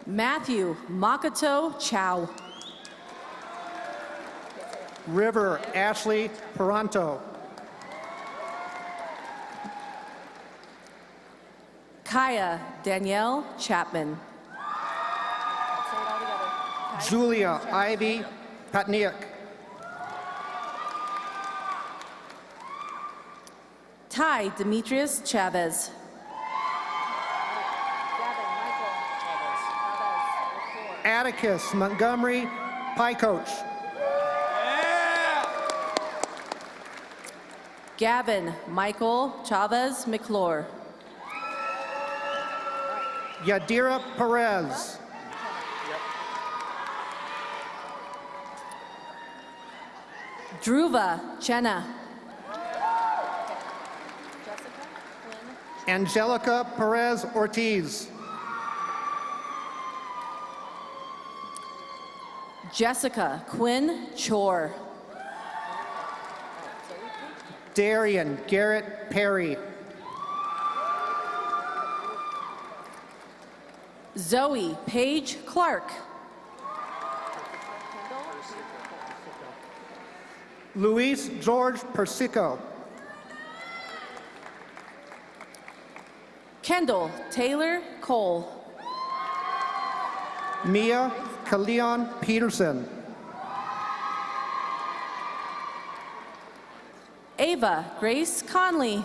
Matthew Makato Chow. River Ashley Peranto. Kaya Danielle Chapman. Julia Ivy Patniak. Ty Demetrius Chavez. Atticus Montgomery Pie Coach. Gavin Michael Chavez McClure. Yadira Perez. Dhruva Chenna. Angelica Perez Ortiz. Jessica Quinn Chor. Darian Garrett Perry. Zoe Paige Clark. Luis George Persico. Kendall Taylor Cole. Mia Kaleon Peterson. Ava Grace Conley.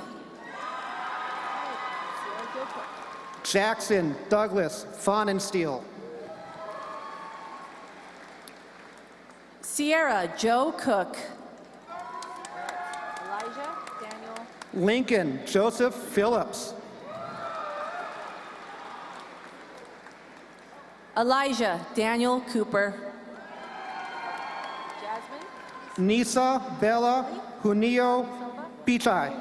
Jackson Douglas Fahnensteel. Sierra Joe Cook. Lincoln Joseph Phillips. Elijah Daniel Cooper. Nisa Bella Junio Pichai.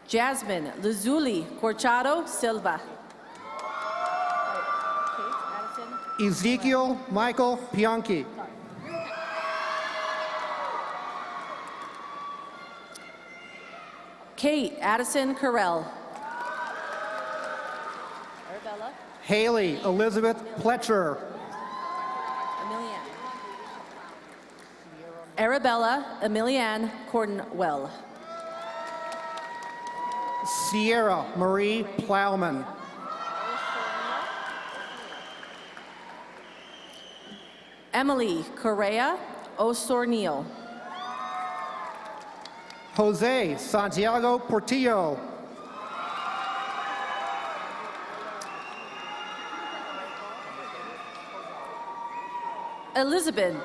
Jasmine Luzuli Corchado Silva. Ezekiel Michael Pianchi. Kate Addison Carell. Haley Elizabeth Pletcher. Arabella Emilianne Cordenwell. Sierra Marie Plowman. Emily Correa Osornio. Jose Santiago Portillo. Elizabeth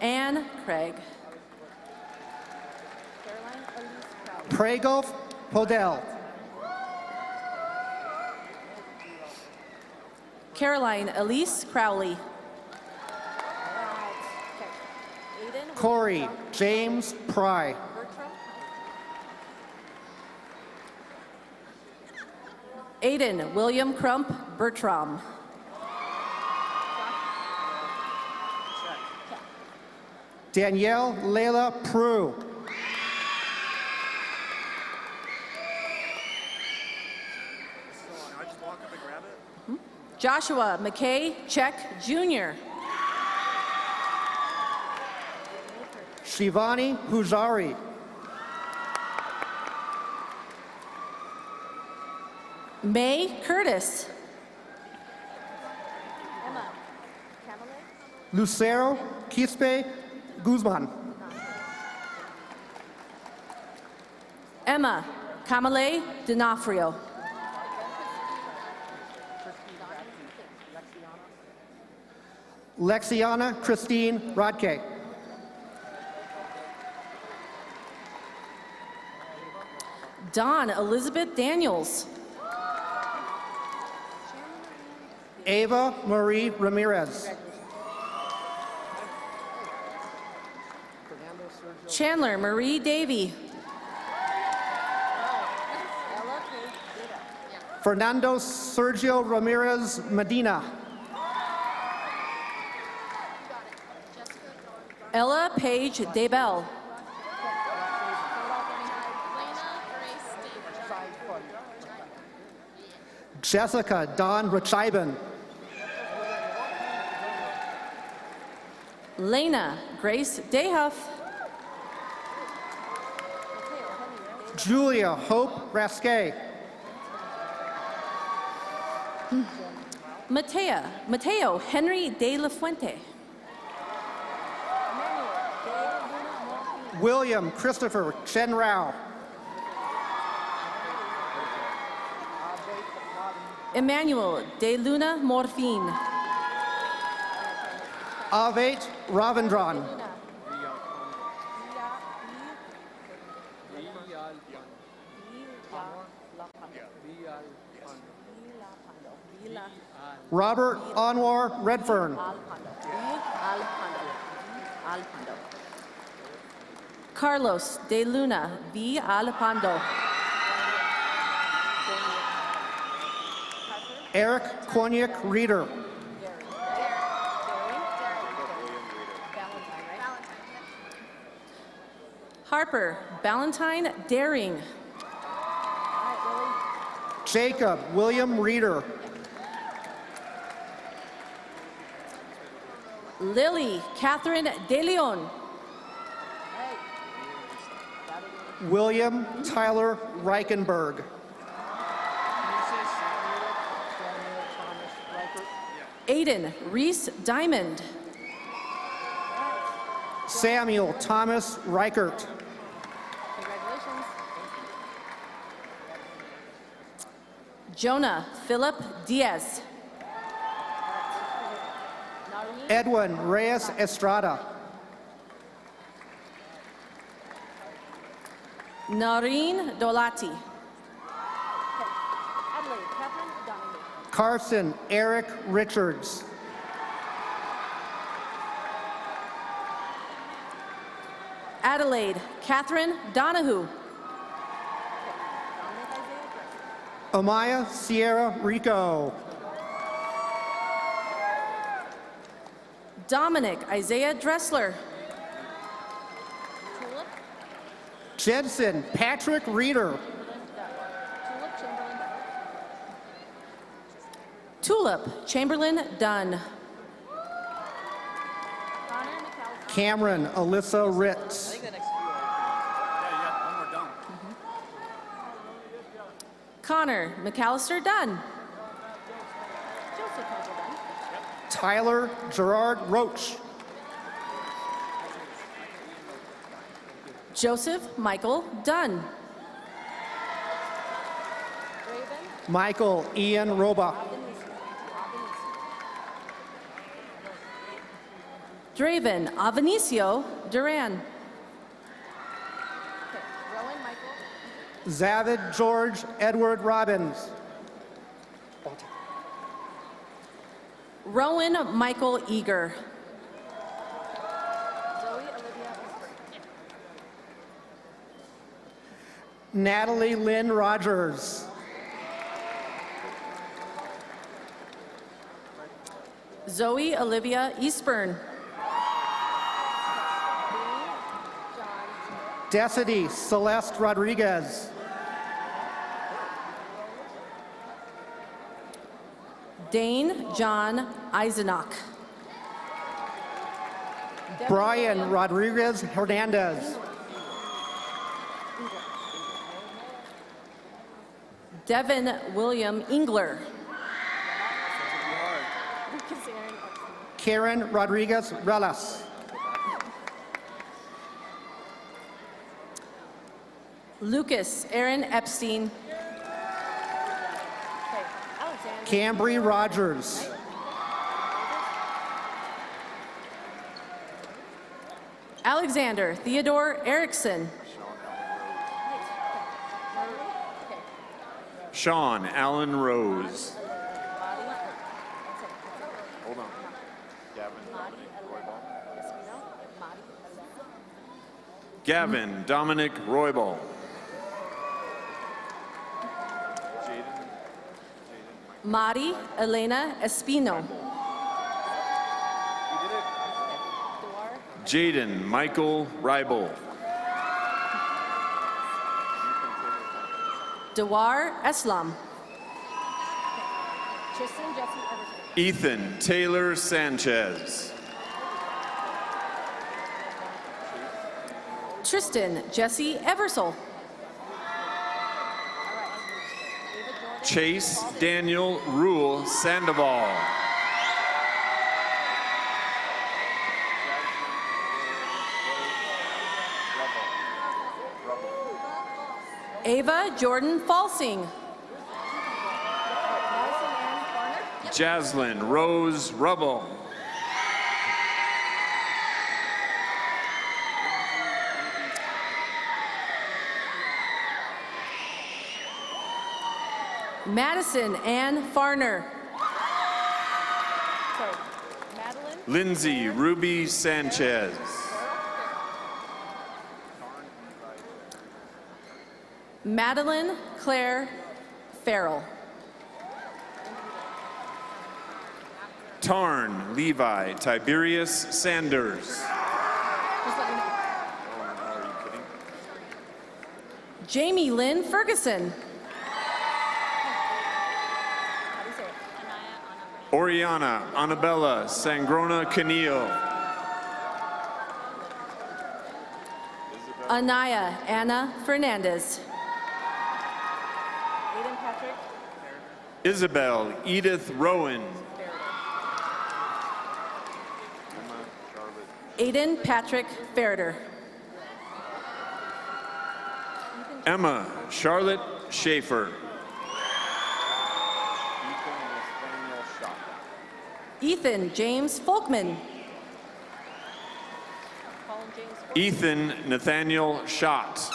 Ann Craig. Pregolf Podell. Caroline Elise Crowley. Corey James Pry. Aiden William Crump Bertram. Danielle Leila Prue. Joshua McKay Check Jr. Shivani Pujari. May Curtis. Lucero Quispe Guzman. Emma Kamale D'Onofrio. Lexiana Christine Rodke. Dawn Elizabeth Daniels. Ava Marie Ramirez. Chandler Marie Davy. Fernando Sergio Ramirez Medina. Ella Page Daybell. Jessica Dawn Rachiban. Lena Grace Dayhuff. Julia Hope Rasque. Mateo Henry De La Fuente. William Christopher Chen Rao. Emmanuel De Luna Morfin. Avet Ravindran. Robert Anwar Redfern. Carlos De Luna V. Alpando. Eric Kwoniak Reeder. Harper Ballantyne Daring. Jacob William Reeder. Lily Catherine De Leon. William Tyler Reichenberg. Aiden Reese Diamond. Samuel Thomas Reichert. Jonah Philip Diaz. Edwin Reyes Estrada. Noreen Dolati. Carson Eric Richards. Adelaide Catherine Donahue. Amaya Sierra Rico. Dominic Isaiah Dressler. Jensen Patrick Reeder. Tulip Chamberlain Dunn. Cameron Alyssa Ritz. Connor McAllister Dunn. Tyler Gerard Roach. Joseph Michael Dunn. Michael Ian Roba. Draven Avanicio Duran. Zavid George Edward Robbins. Rowan Michael Eager. Natalie Lynn Rogers. Zoe Olivia Eastburn. Desidy Celeste Rodriguez. Dane John Eisenach. Brian Rodriguez Hernandez. Devin William Engler. Karen Rodriguez Relas. Lucas Aaron Epstein. Cambry Rogers. Alexander Theodore Erickson. Sean Allen Rose. Hold on. Gavin Dominic Roybal. Mari Elena Espino. Jaden Michael Ribel. Dewar Eslam. Ethan Taylor Sanchez. Tristan Jesse Eversole. Chase Daniel Rule Sandoval. Ava Jordan Falsing. Jaslyn Rose Rubble. Madison Ann Farner. Lindsay Ruby Sanchez. Madeline Claire Farrell. Tarn Levi Tiberius Sanders. Jamie Lynn Ferguson. Oriana Annabella Sangrona Canil. Anaya Anna Fernandez. Isabel Edith Rowan. Aiden Patrick Ferreter. Emma Charlotte Schaefer. Ethan James Folkman. Ethan Nathaniel Schott.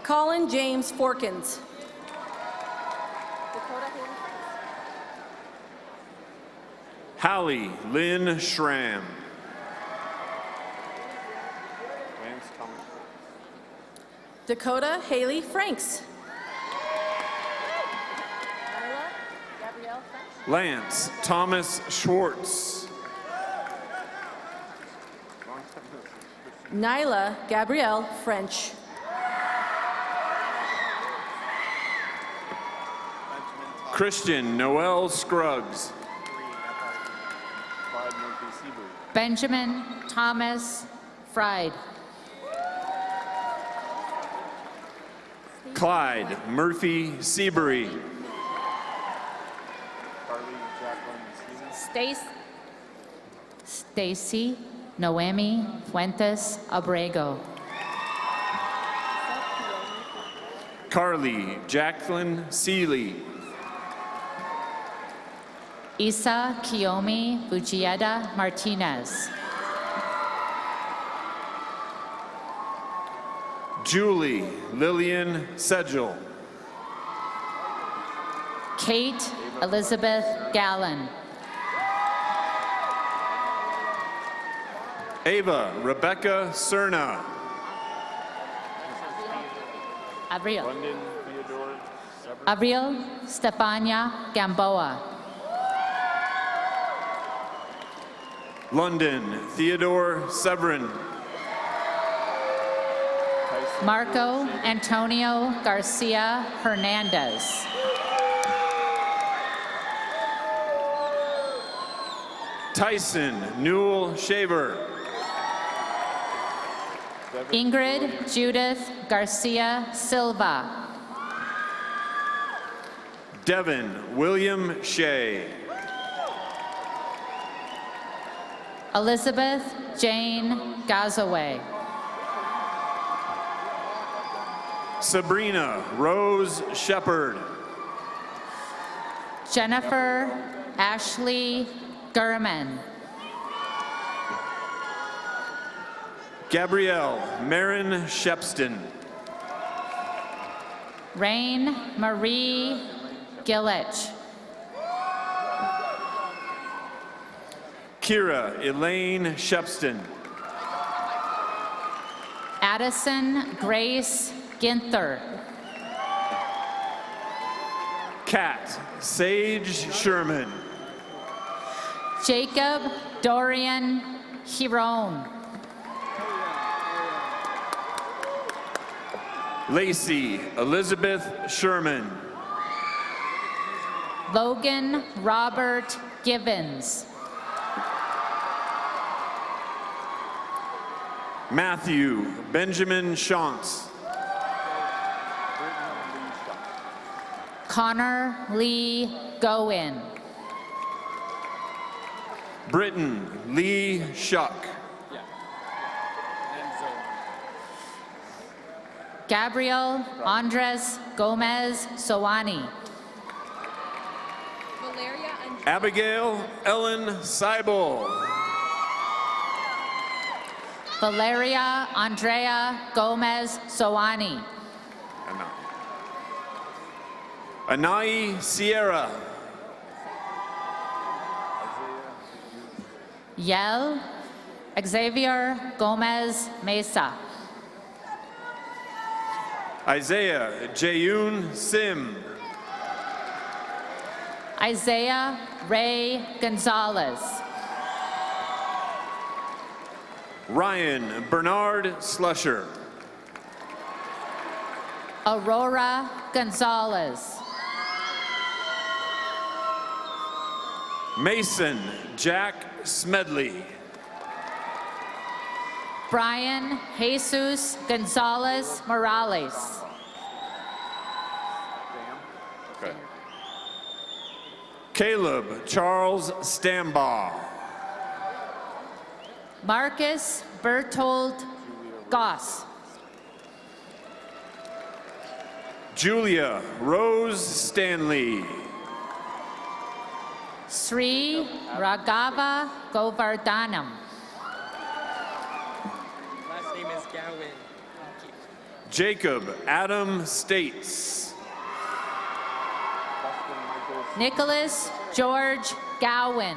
Colin James Forkins. Hallie Lynn Schramm. Dakota Haley Franks. Lance Thomas Schwartz. Nyla Gabrielle French. Christian Noel Scruggs. Benjamin Thomas Fried. Clyde Murphy Seabury. Stacy Noemi Fuentes Abrego. Carly Jacqueline Seeley. Isa Kiyomi Bugieda Martinez. Julie Lillian Sedgel. Kate Elizabeth Gallen. Ava Rebecca Cerna. Avril Stefania Gamboa. London Theodore Severin. Marco Antonio Garcia Hernandez. Tyson Newell Shaver. Ingrid Judith Garcia Silva. Devin William Shea. Elizabeth Jane Gazaway. Sabrina Rose Shepard. Jennifer Ashley Gurman. Gabrielle Marin Shepston. Rain Marie Gillich. Kira Elaine Shepston. Addison Grace Ginther. Kat Sage Sherman. Jacob Dorian Hiron. Lacey Elizabeth Sherman. Logan Robert Givens. Matthew Benjamin Shantz. Connor Lee Goin. Britton Lee Shuck. Gabriel Andres Gomez Soani. Abigail Ellen Seibel. Valeria Andrea Gomez Soani. Anai Sierra. Yel Xavier Gomez Mesa. Isaiah Jayun Sim. Isaiah Ray Gonzalez. Ryan Bernard Slusher. Aurora Gonzalez. Mason Jack Smedley. Brian Jesus Gonzalez Morales. Okay. Caleb Charles Stambaugh. Marcus Bertold Goss. Julia Rose Stanley. Sri Raghava Govardhanam. Last name is Gowan. Jacob Adam States. Nicholas George Gowan.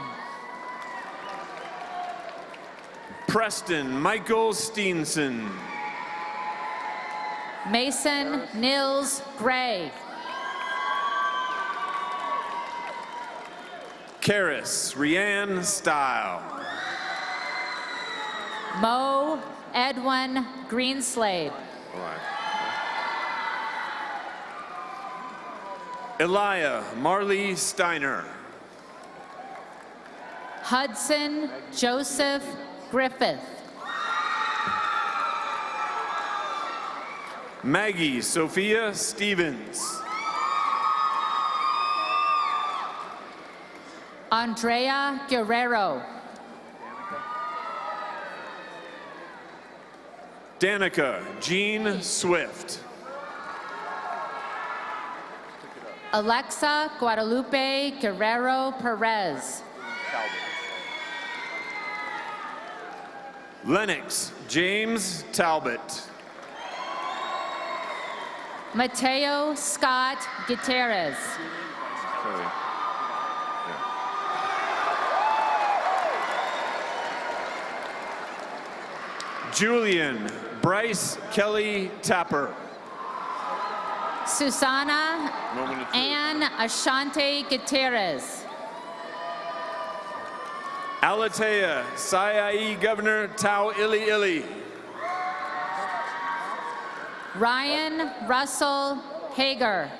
Preston Michael Steenson. Mason Nils Gray. Karis Rianne Style. Mo Edwin Greenslade. Elia Marley Steiner. Hudson Joseph Griffith. Maggie Sophia Stevens. Andrea Guerrero. Danica Jean Swift. Alexa Guadalupe Guerrero Perez. Lennox James Talbot. Mateo Scott Gutierrez. Julian Bryce Kelly Tapper. Susana Ann Ashante Gutierrez. Alatea Sayai Governor Tau Ili Ili. Ryan Russell Hager.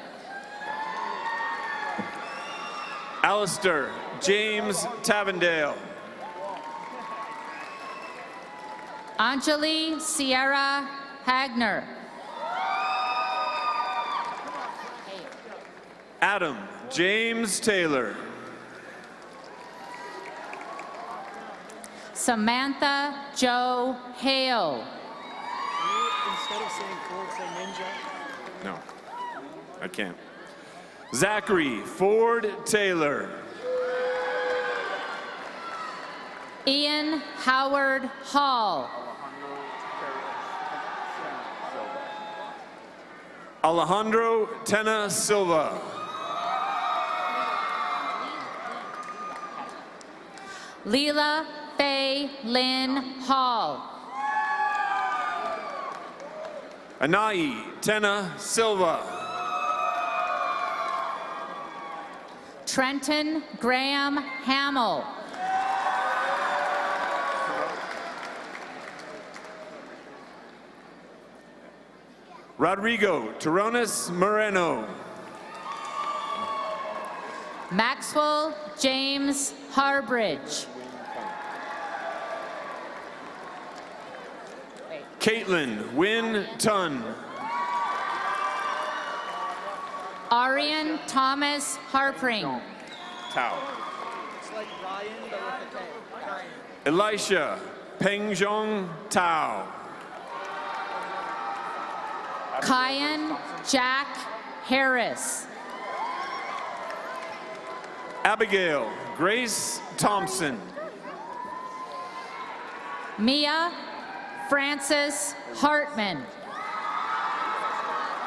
Alistair James Tavendale. Anjali Sierra Hagner. Adam James Taylor. Samantha Jo Hale. Instead of saying Ford, say Ninja. No, I can't. Zachary Ford Taylor. Ian Howard Hall. Alejandro Tena Silva. Leela Faye Lynn Hall. Anai Tena Silva. Trenton Graham Hamill. Rodrigo Toronis Moreno. Maxwell James Harbridge. Caitlin Wynn Tunn. Arian Thomas Harpring. Tao. It's like Ryan, but with a K. Elisha Pengjong Tao. Kyan Jack Harris. Abigail Grace Thompson. Mia Frances Hartman.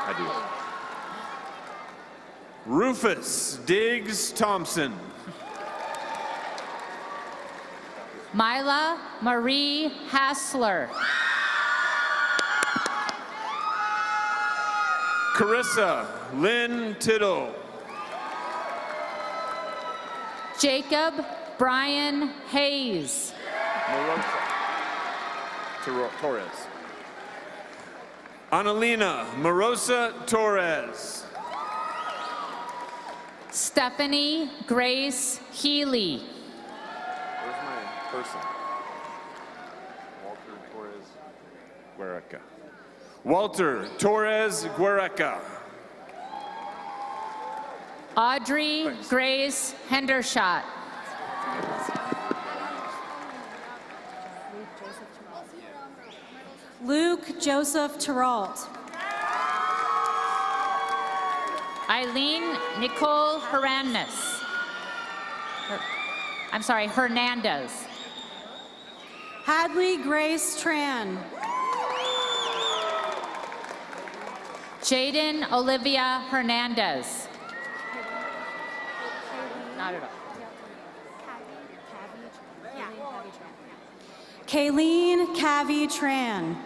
I do. Rufus Diggs Thompson. Mila Marie Hassler. Carissa Lynn Tittle. Jacob Brian Hayes. Torres. Annalena Morosa Torres. Stephanie Grace Healy. Where's my person? Walter Torres Guereca. Walter Torres Guereca. Audrey Grace Hendershot. Luke Joseph Teralt. Eileen Nicole Hernandez. Hernandez. Hadley Grace Tran. Jaden Olivia Hernandez. Not at all. Kayleen Cavi Tran.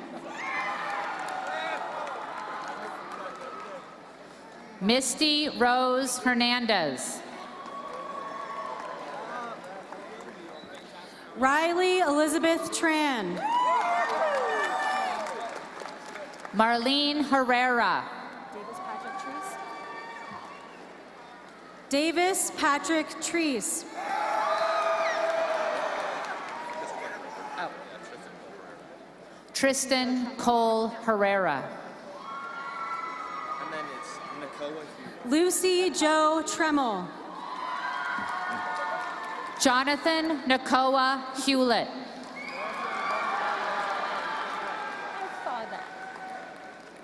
Misty Rose Hernandez. Riley Elizabeth Tran. Marlene Herrera. Davis Patrick Treese. Tristan Cole Herrera. And then it's Nicola Hughes. Lucy Joe Tremmel. Jonathan Nakoa Hewlett.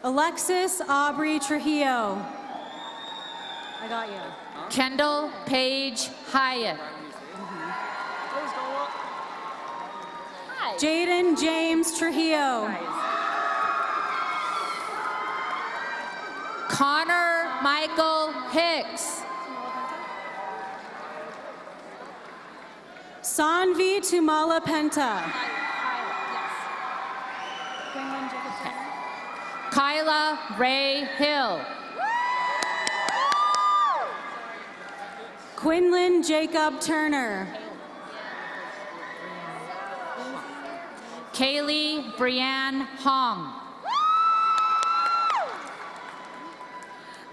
Alexis Aubrey Trujillo. I got you. Kendall Page Hyatt. Jaden James Trujillo. Connor Michael Hicks. Sanvi Tumala Penta. Kyla Ray Hill. Quinlan Jacob Turner. Kaylee Brianne Hong.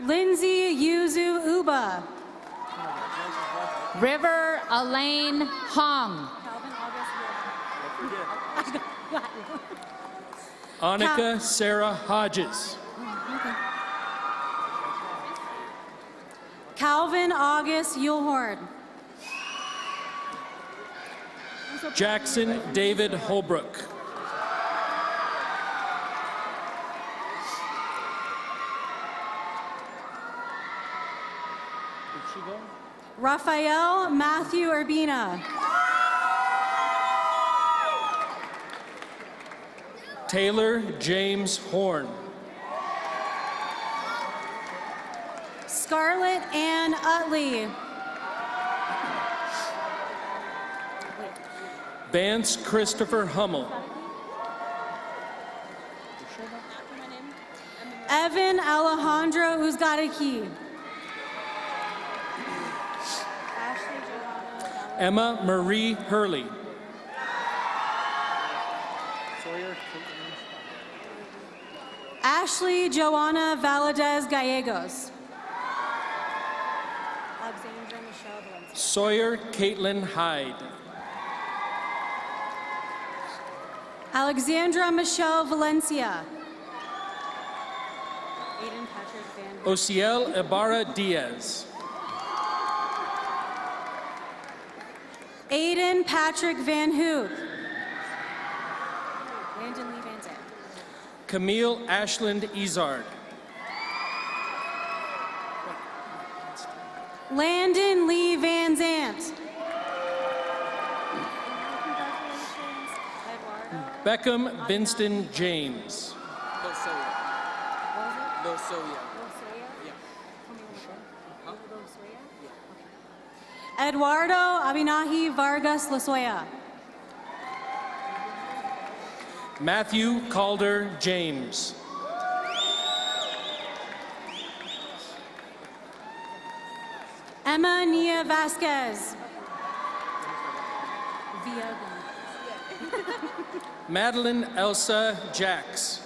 Lindsay Yuzu Uba. River Elaine Hong. Annika Sarah Hodges. Calvin August Yulhorn. Jackson David Holbrook. Raphael Matthew Urbina. Taylor James Horn. Scarlett Ann Utley. Vance Christopher Hummel. Evan Alejandro Uzgadiki. Emma Marie Hurley. Ashley Joanna Valadez Gallegos. Sawyer Caitlin Hyde. Alexandra Michelle Valencia. Osiel Ibarra Diaz. Aiden Patrick Van Hook. Camille Ashland Izard. Landon Lee Van Zant. Beckham Vinston James. Eduardo Abinahi Vargas Lozoya. Matthew Calder James. Emma Nia Vasquez. Madeline Elsa Jacks.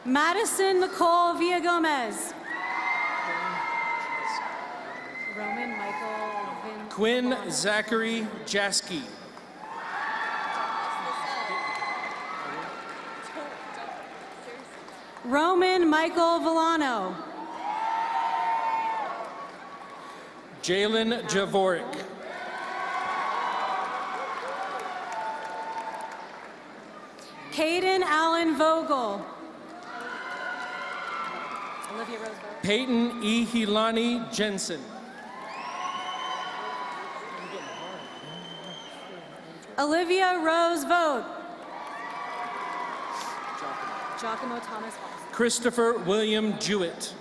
Madison Nicole Villagomez. Roman Michael Vin. Quinn Zachary Jaski. Roman Michael Villano. Jalen Javoric. Caden Allen Vogel. Olivia Rose. Peyton E. Hilani Jensen. Olivia Rose Vogt. Giacomo Thomas Foster. Christopher William Jewett.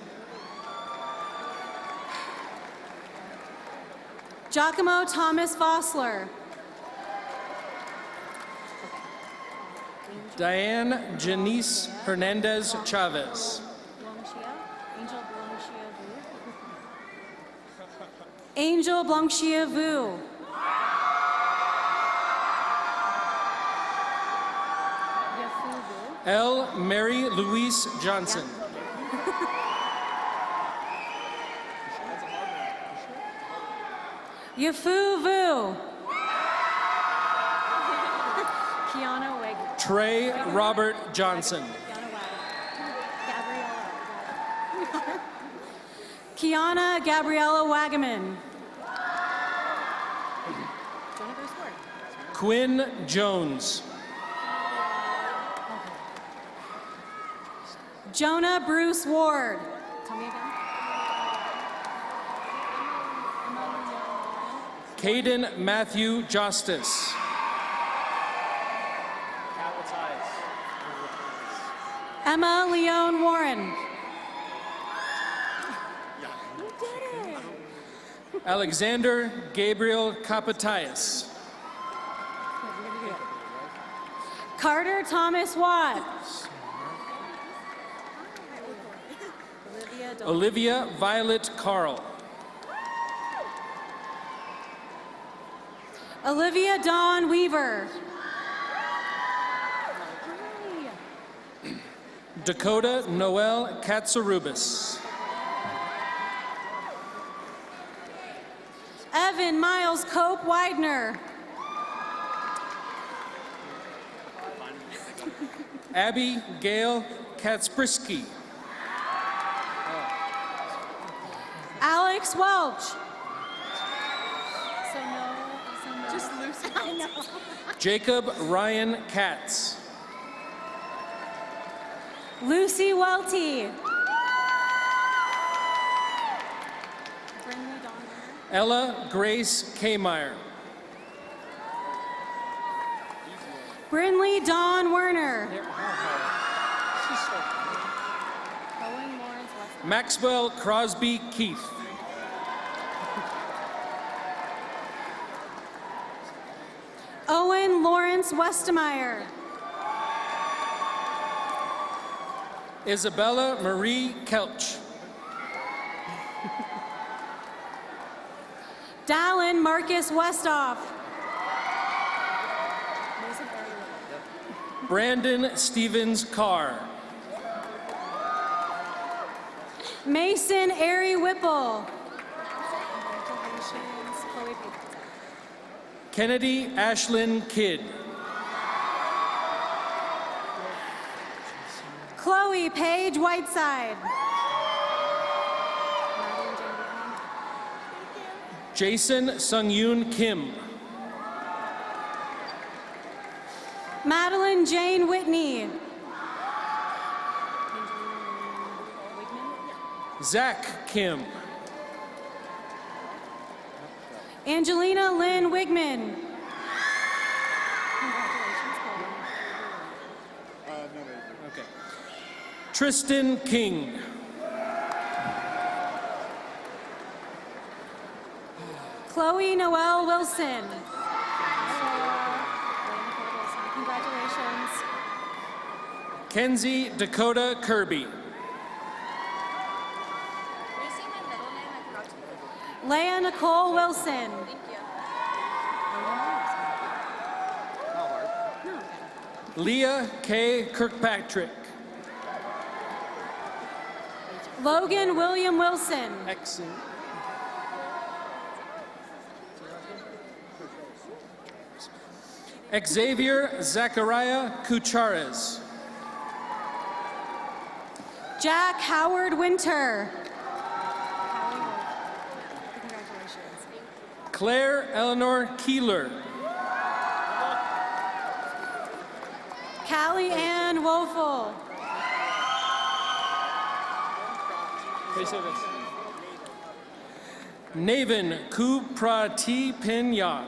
Giacomo Thomas Fossler. Diane Janice Hernandez Chavez. Angel Blanchia Vu. L. Mary Louise Johnson. Yafu Vu. Kiana Weg. Trey Robert Johnson. Kiana Gabriella Wagaman. Quinn Jones. Jonah Bruce Ward. Tell me again. Caden Matthew Justice. Emma Leone Warren. Alexander Gabriel Kapatias. Carter Thomas Watt. Olivia Violet Carl. Olivia Dawn Weaver. Dakota Noel Katsarubis. Giles Cope Widener. Abby Gail Katsbrisky. Alex Welch. Just Lucy. I know. Jacob Ryan Katz. Lucy Welty. Ella Grace Kmeyer. Brinley Dawn Werner. Maxwell Crosby Keith. Owen Lawrence Westemeyer. Isabella Marie Kelch. Dallin Marcus Westoff. Brandon Stevens Carr. Mason Airy Whipple. Kennedy Ashlyn Kidd. Chloe Paige Whiteside. Jason Sungyoon Kim. Madeline Jane Whitney. Zach Kim. Angelina Lynn Wigman. Okay. Tristan King. Chloe Noel Wilson. Congratulations. Kenzie Dakota Kirby. Leah Nicole Wilson. Leah K. Kirkpatrick. Logan William Wilson. Excellent. Xavier Zachariah Kuchares. Jack Howard Winter. Claire Eleanor Keeler. Callie Ann Woeful. Naven Kuprati Pinya.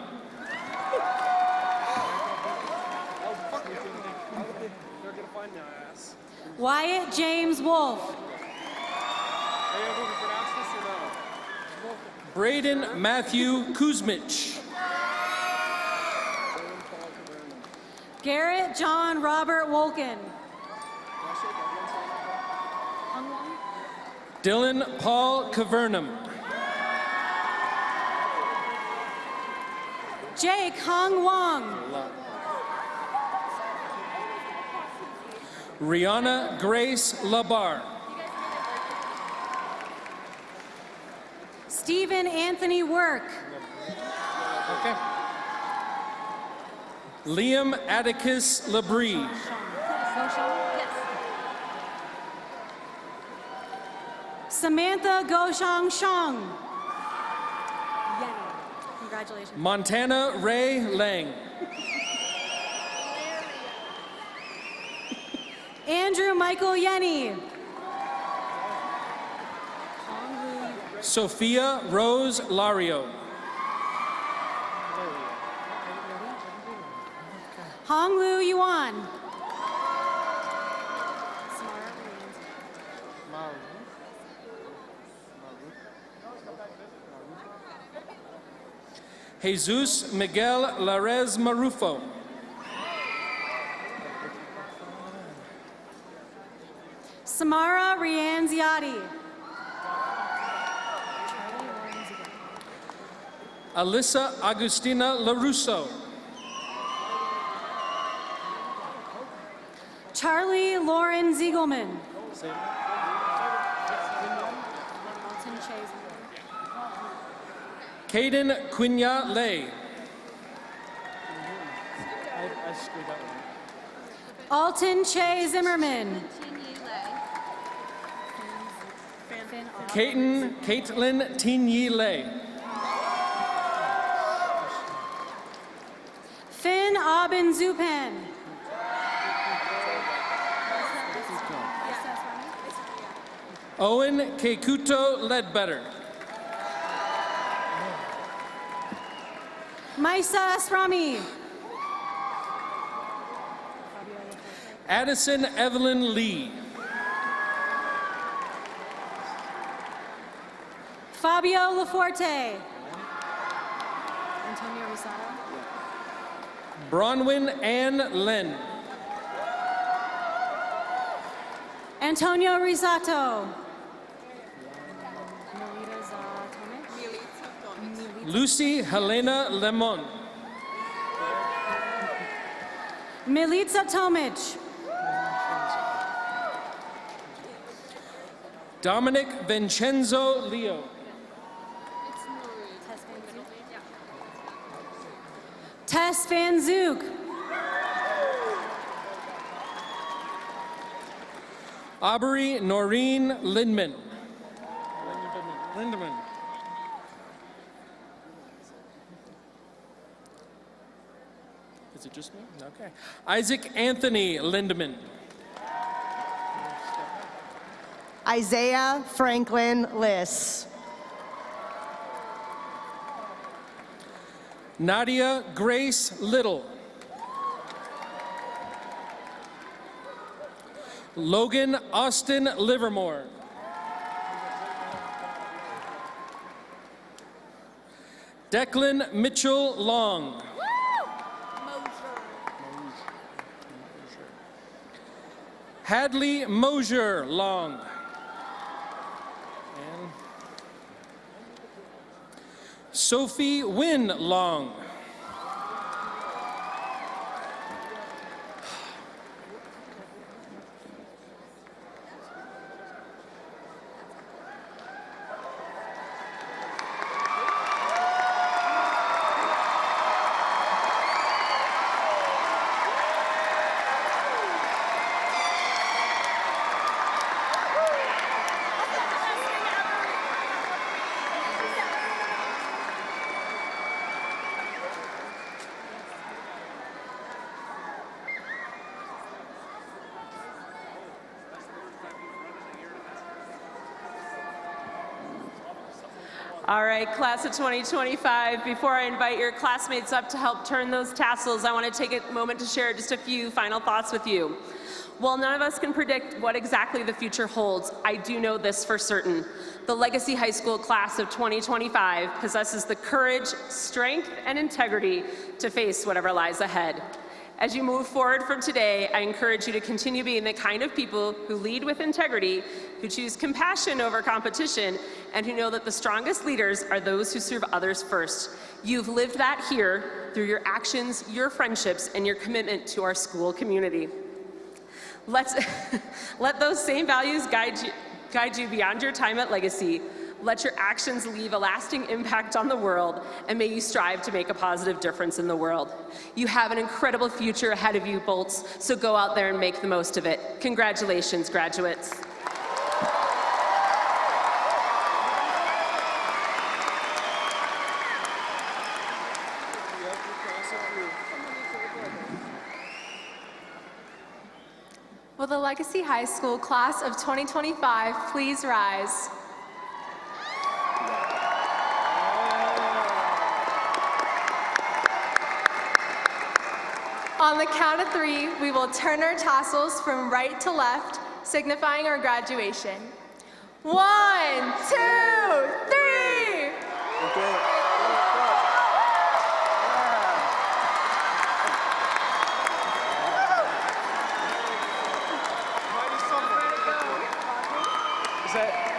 Wyatt James Wolf. Braden Matthew Kuzmich. Garrett John Robert Wolken. Dylan Paul Cavernum. Jake Hung Wong. Rihanna Grace Labar. Stephen Anthony Work. Okay. Liam Atticus Labrie. Samantha Goshang Shang. Congratulations. Montana Ray Lang. Andrew Michael Yenny. Sophia Rose Lario. Honglu Yuan. Jesus Miguel Larez Marufo. Samara Rianne Ziadi. Alyssa Agustina LaRusso. Charlie Lauren Ziegelman. Caden Quinya Lay. I screwed that one. Alton Che Zimmerman. Caitlin Tinyi Lay. Finn Aubin Zupan. Owen Kekuto Ledbetter. Maisa Asrami. Addison Evelyn Lee. Fabio Laforte. Antonio Rosado. Bronwyn Ann Len. Antonio Risato. Lucy Helena Lemon. Milica Tomic. Dominic Vincenzo Leo. Tess Van Zook. Aubrey Noreen Lindman. Lindemann. Is it just me? Okay. Isaac Anthony Lindemann. Isaiah Franklin Liss. Nadia Grace Little. Logan Austin Livermore. Declan Mitchell Long. Hadley Mosier Long. And Sophie Wynn Long. All right, class of 2025, before I invite your classmates up to help turn those tassels, I want to take a moment to share just a few final thoughts with you. While none of us can predict what exactly the future holds, I do know this for certain. The Legacy High School class of 2025 possesses the courage, strength, and integrity to face whatever lies ahead. As you move forward from today, I encourage you to continue being the kind of people who lead with integrity, who choose compassion over competition, and who know that the strongest leaders are those who serve others first. You've lived that here through your actions, your friendships, and your commitment to our school community. Let those same values guide you beyond your time at Legacy. Let your actions leave a lasting impact on the world, and may you strive to make a positive difference in the world. You have an incredible future ahead of you, Bolts, so go out there and make the most of it. Congratulations, graduates. Will the Legacy High School class of 2025 please rise? On the count of 3, we will turn our tassels from right to left, signifying our graduation. 1, 2, 3! Is that